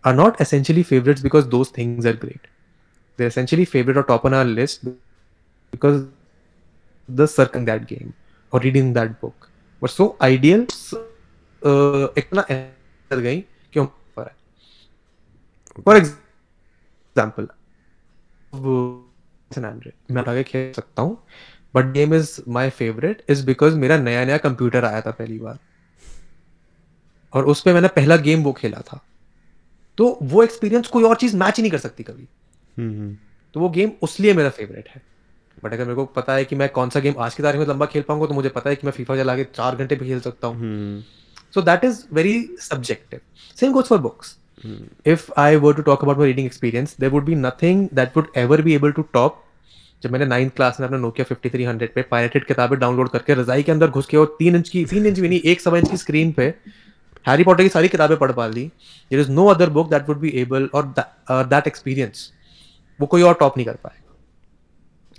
Speaker 3: are not essentially favorites because those things are great. They're essentially favorite or top on our list because the circling that game or reading that book was so ideal. इतना कर गई क्यों पर है. For example, San Andreas मैं आगे खेल सकता हूँ, but game is my favorite is because मेरा नया कंप्यूटर आया था पहली बार और उस पे मैंने पहला गेम वो खेला था, तो वो एक्सपीरियंस कोई और चीज मैच ही नहीं कर सकती कभी. तो वो गेम उसलिए मेरा फेवरेट है. बट अगर मेरे को पता है कि मैं कौन सा गेम आज की तारीख में लंबा खेल पाऊंगा, तो मुझे पता है कि मैं फीफा चला के 4 घंटे भी खेल सकता हूँ. So that is very subjective. Same goes for books. If I were to talk about my reading experience, there would be nothing that would ever be able to top. जब मैंने 9th क्लास में अपना Nokia 5300 पे pirated किताबें download करके रजाई के अंदर घुस के और 3 इंच भी नहीं 1 सवा इंच की स्क्रीन पे हैरी पॉटर की सारी किताबें पढ़ पा ली. There is no other book that would be able or that experience वो कोई और टॉप नहीं कर पाएगा.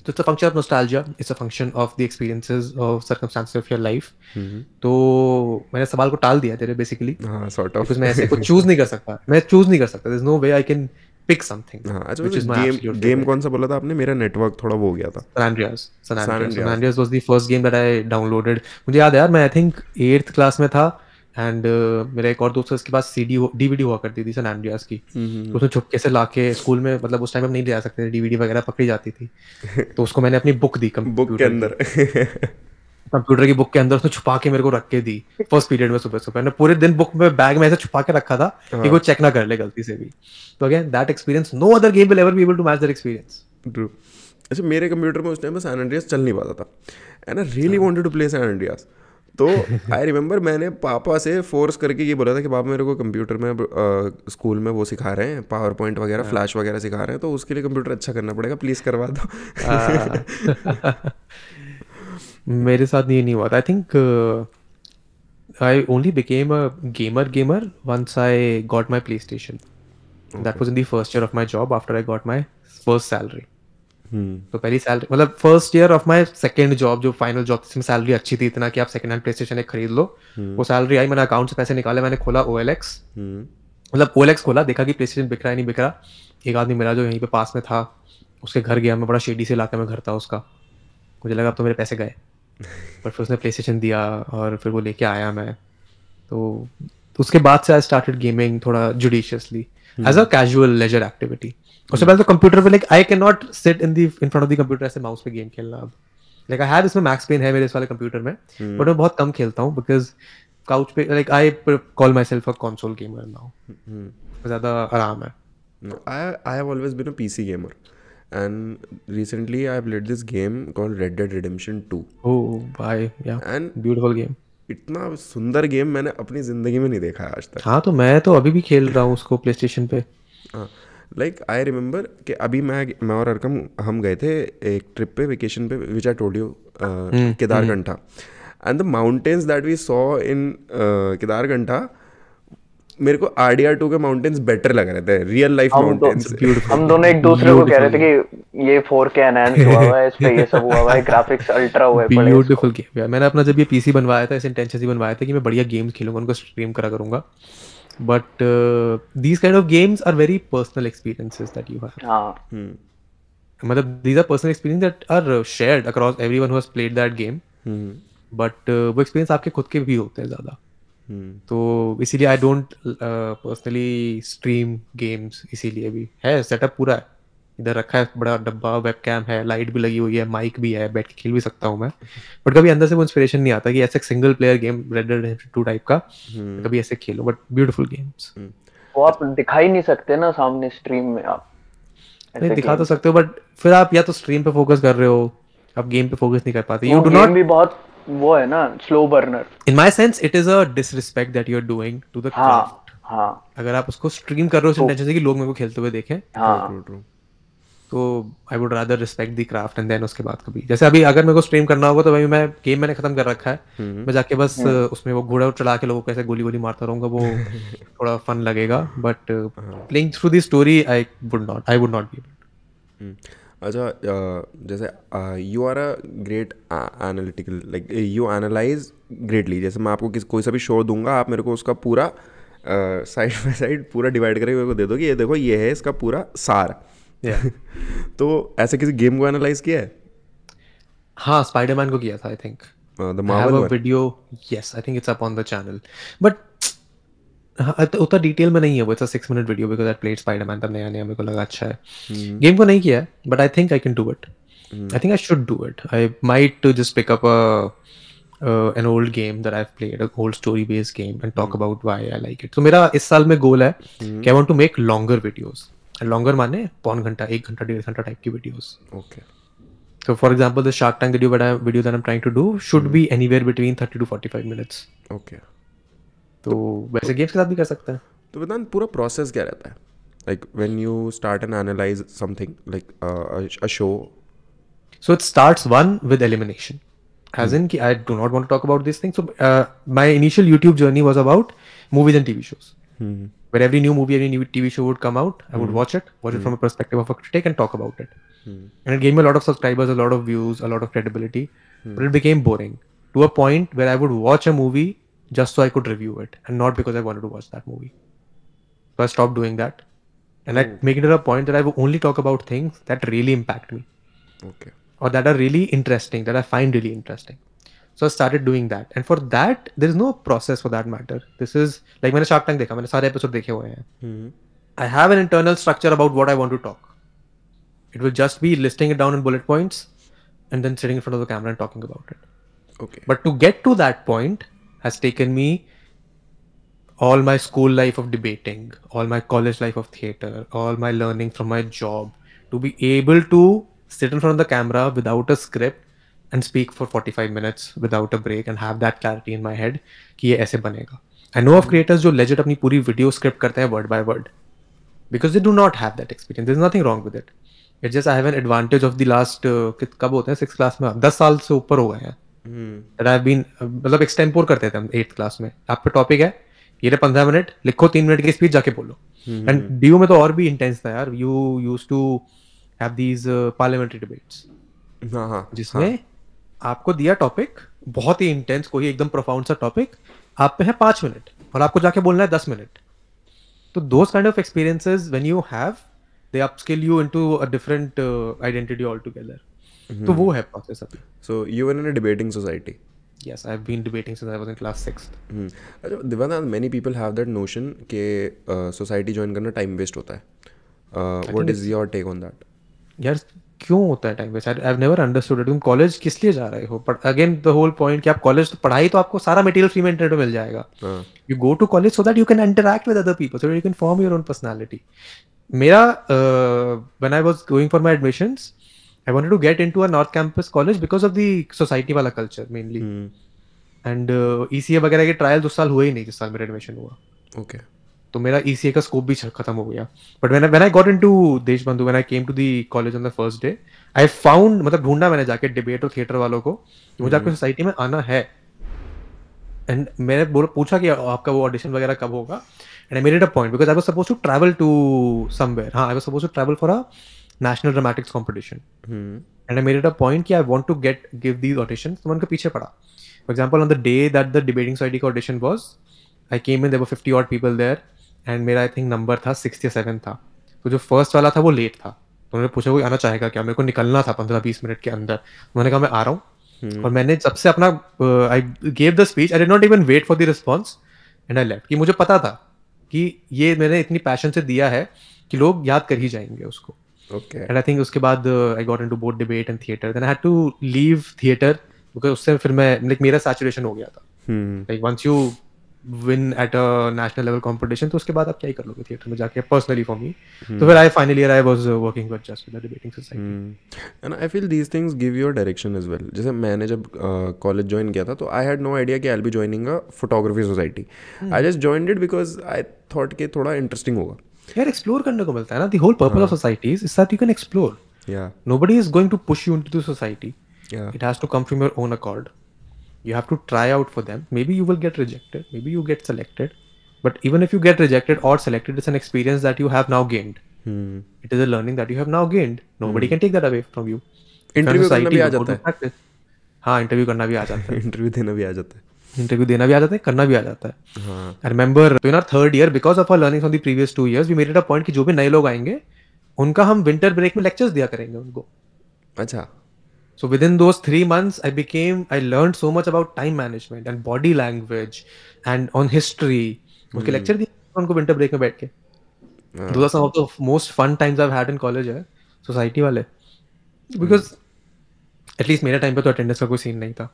Speaker 3: So it's a function of nostalgia. It's a function of the experiences of circumstances of your life. तो मैंने सवाल को टाल दिया तेरे basically.
Speaker 2: हाँ, sort of.
Speaker 3: Because मैं ऐसे कुछ choose नहीं कर सकता. मैं choose नहीं कर सकता. There's no way I can pick something.
Speaker 2: हाँ, अच्छा,
Speaker 3: which is my absolute favorite.
Speaker 2: Game कौन सा बोला था आपने? मेरा नेटवर्क थोड़ा वो हो गया था.
Speaker 3: San Andreas was the first game that I downloaded. मुझे याद है यार, मैं I think 8th क्लास में था एंड मेरा एक और दोस्त उसके पास DVD हुआ करती थी San Andreas की. उसने छुपके से लाके स्कूल में, मतलब उस टाइम हम नहीं ले जा सकते थे, DVD वगैरह पकड़ी जाती थी, तो उसको मैंने अपनी बुक दी
Speaker 2: बुक के अंदर
Speaker 3: कंप्यूटर की बुक के अंदर उसने छुपा के मेरे को रख के दी फर्स्ट पीरियड में. सुबह मैंने पूरे दिन बुक में बैग में ऐसे छुपा के रखा था कि कोई चेक ना कर ले गलती से भी. तो again that experience, no other game will ever be able to match that experience.
Speaker 2: True. अच्छा, मेरे कंप्यूटर में उस टाइम पे San Andreas चल नहीं पाता था and I really wanted to play San Andreas. तो आई रिमेंबर मैंने पापा से फोर्स करके ये बोला था कि पापा मेरे को कंप्यूटर में स्कूल में वो सिखा रहे हैं, पावर पॉइंट वगैरह फ्लैश वगैरह सिखा रहे हैं, तो उसके लिए कंप्यूटर अच्छा करना पड़ेगा, प्लीज़ करवा दो.
Speaker 3: मेरे साथ ये नहीं हुआ था. I think I only became a gamer once I got my PlayStation. That was in the first year of my job after I got my first salary. तो पहली सैलरी, मतलब first year of my second job, जो final job, जिसमें salary अच्छी थी इतना कि आप सेकंड हैंड प्ले स्टेशन एक खरीद लो. वो सैलरी आई, मैंने अकाउंट से पैसे निकाले, मैंने खोला OLX. मतलब OLX खोला, देखा कि प्ले स्टेशन बिक रहा है नहीं बिक रहा. एक आदमी मेरा जो यहीं पे पास में था, उसके घर गया मैं, बड़ा शेडी से इलाके में घर था उसका. मुझे लगा अब तो मेरे पैसे गए, पर फिर उसने प्ले स्टेशन दिया और फिर वो लेके आया मैं. तो उसके बाद से आई स्टार्टेड गेमिंग थोड़ा judiciously as a casual leisure activity. उससे पहले तो कंप्यूटर पे like I can not sit in front of the computer ऐसे माउस पे गेम खेलना. अब लाइक आई हैव इसमें मैक्स पेन है मेरे इस वाले कंप्यूटर में, बट मैं बहुत कम खेलता हूँ बिकॉज काउच पे like I call my self a console gamer now. ज़्यादा आराम है.
Speaker 2: I have always been a PC gamer and recently I played this game called Red Dead Redemption 2.
Speaker 3: Oh, bye. Yeah.
Speaker 2: And
Speaker 3: beautiful game.
Speaker 2: इतना सुंदर game मैंने अपनी जिंदगी में नहीं देखा आज तक.
Speaker 3: हाँ, तो मैं तो अभी भी खेल रहा हूँ उसको प्ले स्टेशन पे.
Speaker 2: लाइक आई रिमेंबर कि अभी मैं और अरकम हम गए थे एक ट्रिप पे, वेकेशन पे, which I told you, Kedarkantha. And the mountains that we saw in Kedarkantha, मेरे को RDR2 के माउंटेन्स बेटर लग रहे थे, रियल लाइफ माउंटेन्स.
Speaker 1: हम दोनों एक दूसरे को कह रहे थे कि ये 4K एनहांस हुआ हुआ है, इस पे ये सब हुआ हुआ है, ग्राफिक्स अल्ट्रा हुए पड़े.
Speaker 3: ब्यूटीफुल गेम यार. मैंने अपना जब ये PC बनवाया था, इस इंटेंशन से बनवाया था कि मैं बढ़िया गेम्स खेलूंगा, उनको स्ट्रीम करा करूंगा. But these kind of games are very personal experiences that you have. मतलब these are personal experiences that are shared across everyone who has played that game. But वो experience आपके खुद के भी होते हैं ज़्यादा. तो इसीलिए I don't personally stream games. इसीलिए भी है सेटअप पूरा है, इधर रखा है बड़ा डब्बा, वेबकैम है, लाइट भी लगी हुई है, माइक भी है, बैठ के खेल भी सकता हूँ मैं. बट कभी अंदर से वो इंस्पिरेशन नहीं आता कि ऐसे single player game red dead redemption 2 type का कभी ऐसे खेलो. But beautiful games.
Speaker 1: वो आप दिखा ही नहीं सकते ना सामने स्ट्रीम में. आप
Speaker 3: नहीं
Speaker 1: ऐसे
Speaker 3: दिखा तो
Speaker 1: गेम्स।
Speaker 3: सकते हो, बट फिर आप या तो स्ट्रीम पे फोकस कर रहे हो, आप गेम पे फोकस नहीं कर पाते.
Speaker 1: वो
Speaker 3: यू डू
Speaker 1: गेम
Speaker 3: नॉट,
Speaker 1: भी बहुत वो है ना, slow burner.
Speaker 3: In my sense it is a disrespect that you are doing to the craft.
Speaker 1: हाँ हाँ
Speaker 3: अगर आप उसको स्ट्रीम कर रहे हो
Speaker 1: तो
Speaker 3: इंटेंशन से कि लोग मेरे को खेलते हुए देखें,
Speaker 1: हाँ
Speaker 2: ट्रू.
Speaker 3: तो I would rather respect the craft and then उसके बाद कभी, जैसे अभी अगर मेरे को स्ट्रीम करना होगा तो भाई मैं गेम मैंने खत्म कर रखा है, मैं जाके बस उसमें वो घोड़ा चढ़ा के लोगों को ऐसे गोली गोली मारता रहूंगा, वो थोड़ा फन लगेगा, but playing through the story I would not be.
Speaker 2: अच्छा, जैसे you are a great analytical, like you analyse greatly. जैसे मैं आपको कोई सा भी शो दूंगा, आप मेरे को उसका पूरा साइड बाय साइड पूरा डिवाइड करके मेरे को दे दो कि ये देखो ये है इसका पूरा सार. तो ऐसे किसी गेम को एनालाइज किया है?
Speaker 3: हाँ, स्पाइडरमैन को किया था I think.
Speaker 2: The
Speaker 3: I have
Speaker 2: Marvel
Speaker 3: a
Speaker 2: one.
Speaker 3: video. Yes, I think it's up on the channel. But उतना डिटेल में नहीं है वो. It's a 6-minute video because I played Spider-Man तब नया नया, मेरे को लगा अच्छा है. गेम को नहीं किया है, but I think I can do it. I think I should do it. I might just pick up an old game that I've played, an old story-based game, and talk about why I like it. So मेरा इस साल में गोल है कि I want to make longer videos. Longer माने पौन घंटा, 1 घंटा, 1.5 घंटा टाइप की videos.
Speaker 2: Okay.
Speaker 3: So for example, the Shark Tank video that I'm trying to do should be anywhere between 30 to 45 minutes.
Speaker 2: Okay.
Speaker 3: तो वैसे गेम्स के साथ भी कर सकते हैं.
Speaker 2: तो वेदांत पूरा प्रोसेस क्या रहता है? Like when you start and analyse something like a show.
Speaker 3: So it starts one with elimination. As in, I do not want to talk about this thing. So my initial YouTube journey was about movies and TV shows. Where every new movie, every new TV show would come out, I would watch it from a perspective of a critic and talk about it. And it gave me a lot of subscribers, a lot of views, a lot of credibility. But it became boring to a point where I would watch a movie just so I could review it and not because I wanted to watch that movie. So I stopped doing that. And I make it a point that I will only talk about things that really impact me.
Speaker 2: Okay.
Speaker 3: Or that are really interesting, that I find really interesting. So I started doing that. And for that, there is no process for that matter. This is, like मैंने Shark Tank देखा, मैंने सारे episode देखे हुए हैं. I have an internal structure about what I want to talk. It will just be listing it down in bullet points and then sitting in front of the camera and talking about it.
Speaker 2: Okay.
Speaker 3: But to get to that point has taken me all my school life of debating, all my college life of theater, all my learning from my job, to be able to sit in front of the camera without a script and speak for 45 minutes without a break and have that clarity in my head कि ये ऐसे बनेगा. I know of creators जो legit अपनी पूरी video script करते हैं word by word because they do not have that experience. There's nothing wrong with it. It's just I have an advantage of the last कब होते हैं 6th class में, 10 साल से ऊपर हो गए हैं. That I've been मतलब extempore करते थे हम 8th क्लास में. आपका टॉपिक है, ये रहे 15 मिनट, लिखो 3 मिनट की स्पीच, जाके बोलो. एंड डीयू में तो और भी इंटेंस था यार. You used to have these parliamentary debates जिसमें आपको दिया टॉपिक बहुत ही इंटेंस, कोई एकदम प्रोफाउंड सा टॉपिक, आप पे है 5 मिनट और आपको जाके बोलना है 10 मिनट. तो those kind of experiences when you have, they upskill you into a different identity all together. तो वो है प्रोसेस अभी.
Speaker 2: So you were in a debating society.
Speaker 3: Yes, I've been debating since I was in class 6th.
Speaker 2: Devana, many people have that notion कि society join करना time waste होता है. What is your take on that?
Speaker 3: यार क्यों होता है time waste? I've never understood it. तुम college किस लिए जा रहे हो? But again the whole point कि आप कॉलेज पढ़ाई तो आपको सारा मटेरियल फ्री में इंटरनेट पे मिल जाएगा. You go to college so that you can interact with other people, so that you can form your own personality. मेरा when I was going for my admissions, I wanted to get into a North Campus college because of the society वाला culture mainly. And ECA वगैरह के trials उस साल हुए ही नहीं जिस साल मेरा एडमिशन हुआ.
Speaker 2: Okay.
Speaker 3: तो मेरा ECA का स्कोप भी खत्म हो गया. But when I got into Deshbandhu, when I came to the college on the first day, I found, मतलब ढूंढा मैंने जाके डिबेट और थिएटर वालों को कि मुझे आपकी सोसाइटी में आना है. एंड मैंने पूछा कि आपका वो ऑडिशन वगैरह कब होगा. And I made it a point because I was supposed to travel to somewhere. हाँ, I was supposed to travel for a national dramatics competition. And I made it a point कि I want to give these auditions. तो मैं उनके पीछे पड़ा. For example, on the day that the debating society का audition was, I came in, there were 50 odd people there, and मेरा I think number था 6 या 7 था. तो जो first वाला था वो late था. तो उन्होंने पूछा कोई आना चाहेगा क्या? मेरे को निकलना था 15-20 मिनट के अंदर. मैंने कहा मैं आ रहा हूँ. और मैंने जब से अपना I gave the speech, I did not even wait for the response, and I left. कि मुझे पता था कि ये मैंने इतनी passion से दिया है कि लोग याद कर ही जाएंगे उसको.
Speaker 2: Okay.
Speaker 3: And I think उसके बाद I got into both debate and theater. Then I had to leave theater because उससे फिर मैं, like, मेरा saturation हो गया था. Like once you win at a national level competition, तो उसके बाद आप क्या ही कर लोगे थिएटर में जाके personally for me. तो फिर final year I was working with just with the debating society.
Speaker 2: And I feel these things give you a direction as well. जैसे मैंने जब college join किया था तो I had no idea कि I'll be joining a photography society. I just joined it because I thought कि थोड़ा interesting होगा.
Speaker 3: यार explore करने को मिलता है ना. The whole purpose of societies is that you can explore.
Speaker 2: Yeah.
Speaker 3: Nobody is going to push you into the society.
Speaker 2: Yeah.
Speaker 3: It has to come from your own accord. You have to try out for them. Maybe you will get rejected. Maybe you get selected. But even if you get rejected or selected, it's an experience that you have now gained. It is a learning that you have now gained. Nobody can take that away from you.
Speaker 2: Interview करना भी आ जाता है.
Speaker 3: हाँ, interview करना भी आ जाता है.
Speaker 2: Interview देना भी आ जाता है.
Speaker 3: इंटरव्यू देना भी आ जाता है, करना भी आ जाता है. आई रिमेंबर तो in our third year because of our learnings from the previous 2 years we made it a point कि जो भी नए लोग आएंगे उनका हम विंटर ब्रेक में लेक्चर्स दिया करेंगे उनको.
Speaker 2: अच्छा.
Speaker 3: So within those 3 months, I learned so much about time management and body language and on history. उसके लेक्चर दिए उनको विंटर ब्रेक में बैठ के. Those are some of the most fun times I've had in college है society वाले. Because at least मेरे time पे तो अटेंडेंस का कोई सीन नहीं था.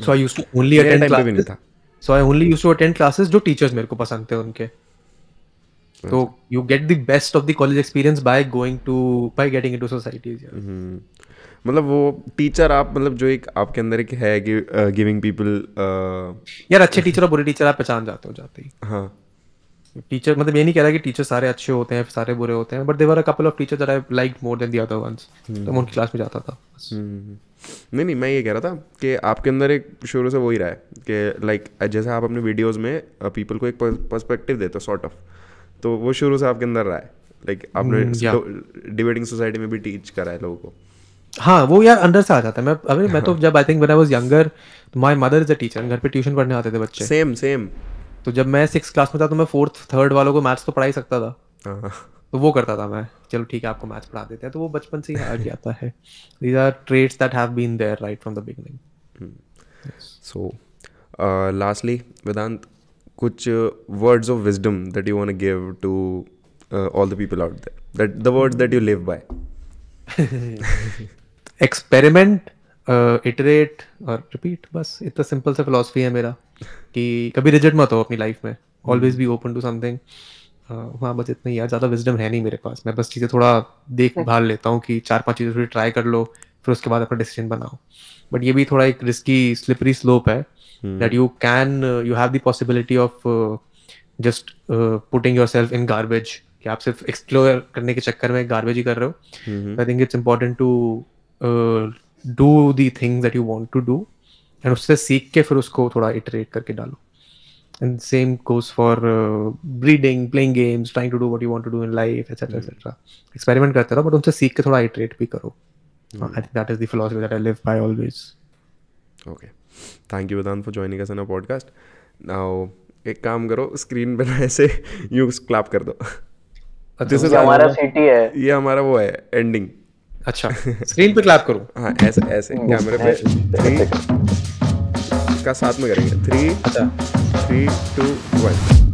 Speaker 3: So I used to only attend classes. So I only used to attend classes जो teachers मेरे को पसंद थे उनके. So you get the best of the college experience by getting into societies.
Speaker 2: मतलब वो टीचर आप मतलब जो एक आपके अंदर एक है कि गिविंग पीपल
Speaker 3: यार अच्छे टीचर और बुरे टीचर आप पहचान जाते हो जाते ही.
Speaker 2: हाँ.
Speaker 3: टीचर मतलब ये नहीं कह रहा कि टीचर सारे अच्छे होते हैं सारे बुरे होते हैं, but there were a couple of teachers that I liked more than the other ones. तो मैं उनकी क्लास में जाता था.
Speaker 2: नहीं मैं ये कह रहा था कि आपके अंदर एक शुरू से वो ही रहा है कि लाइक जैसे आप अपने वीडियोस में पीपल को एक पर्सपेक्टिव देते हो सॉर्ट ऑफ, तो वो शुरू से आपके अंदर रहा है. लाइक आपने डिबेटिंग सोसाइटी में भी टीच करा है लोगों को.
Speaker 3: हाँ वो यार अंदर से आ जाता है. मैं तो जब I think when I was younger my mother is a teacher. घर पे ट्यूशन पढ़ने आते थे बच्चे.
Speaker 2: सेम.
Speaker 3: तो जब मैं 6th क्लास में था तो मैं 4th 3rd वालों को मैथ्स तो पढ़ा ही सकता था. तो वो करता था मैं. चलो ठीक है आपको मैथ्स पढ़ा देते हैं. तो वो बचपन से ही आ जाता है. These are traits that have been there right from the beginning.
Speaker 2: So lastly Vedant, कुछ words of wisdom that you want to give to all the people out there, that the words that you live by.
Speaker 3: Experiment, iterate और repeat. बस इतना simple सा philosophy है मेरा कि कभी rigid मत हो अपनी लाइफ में. Always be open to something. हाँ बस इतना ही यार. ज़्यादा विजडम है नहीं मेरे पास. मैं बस चीज़ें थोड़ा देख भाल लेता हूँ कि 4-5 चीज़ें थोड़ी ट्राई कर लो फिर उसके बाद अपना डिसीजन बनाओ. बट ये भी थोड़ा एक रिस्की स्लिपरी स्लोप है that you have the possibility of just putting yourself in garbage कि आप सिर्फ एक्सप्लोर करने के चक्कर में गार्बेज ही कर रहे हो. I think it's important to do the things that you want to do and उससे सीख के फिर उसको थोड़ा इटरेट करके डालो. And same goes for breeding, playing games, trying to do what you want to do in life, etc. etc. Experiment करते रहो, but उनसे सीख के थोड़ा iterate भी करो. I think that is the philosophy that I live by always.
Speaker 2: Okay. Thank you Vedant for joining us on our podcast. Now एक काम करो, स्क्रीन पे ना ऐसे यूं क्लैप कर दो.
Speaker 1: This is हमारा सीटी है.
Speaker 2: ये हमारा वो है एंडिंग.
Speaker 3: अच्छा स्क्रीन पे क्लैप करो.
Speaker 2: हाँ ऐसे कैमरे पे 3 का साथ में करेंगे. 3 2 1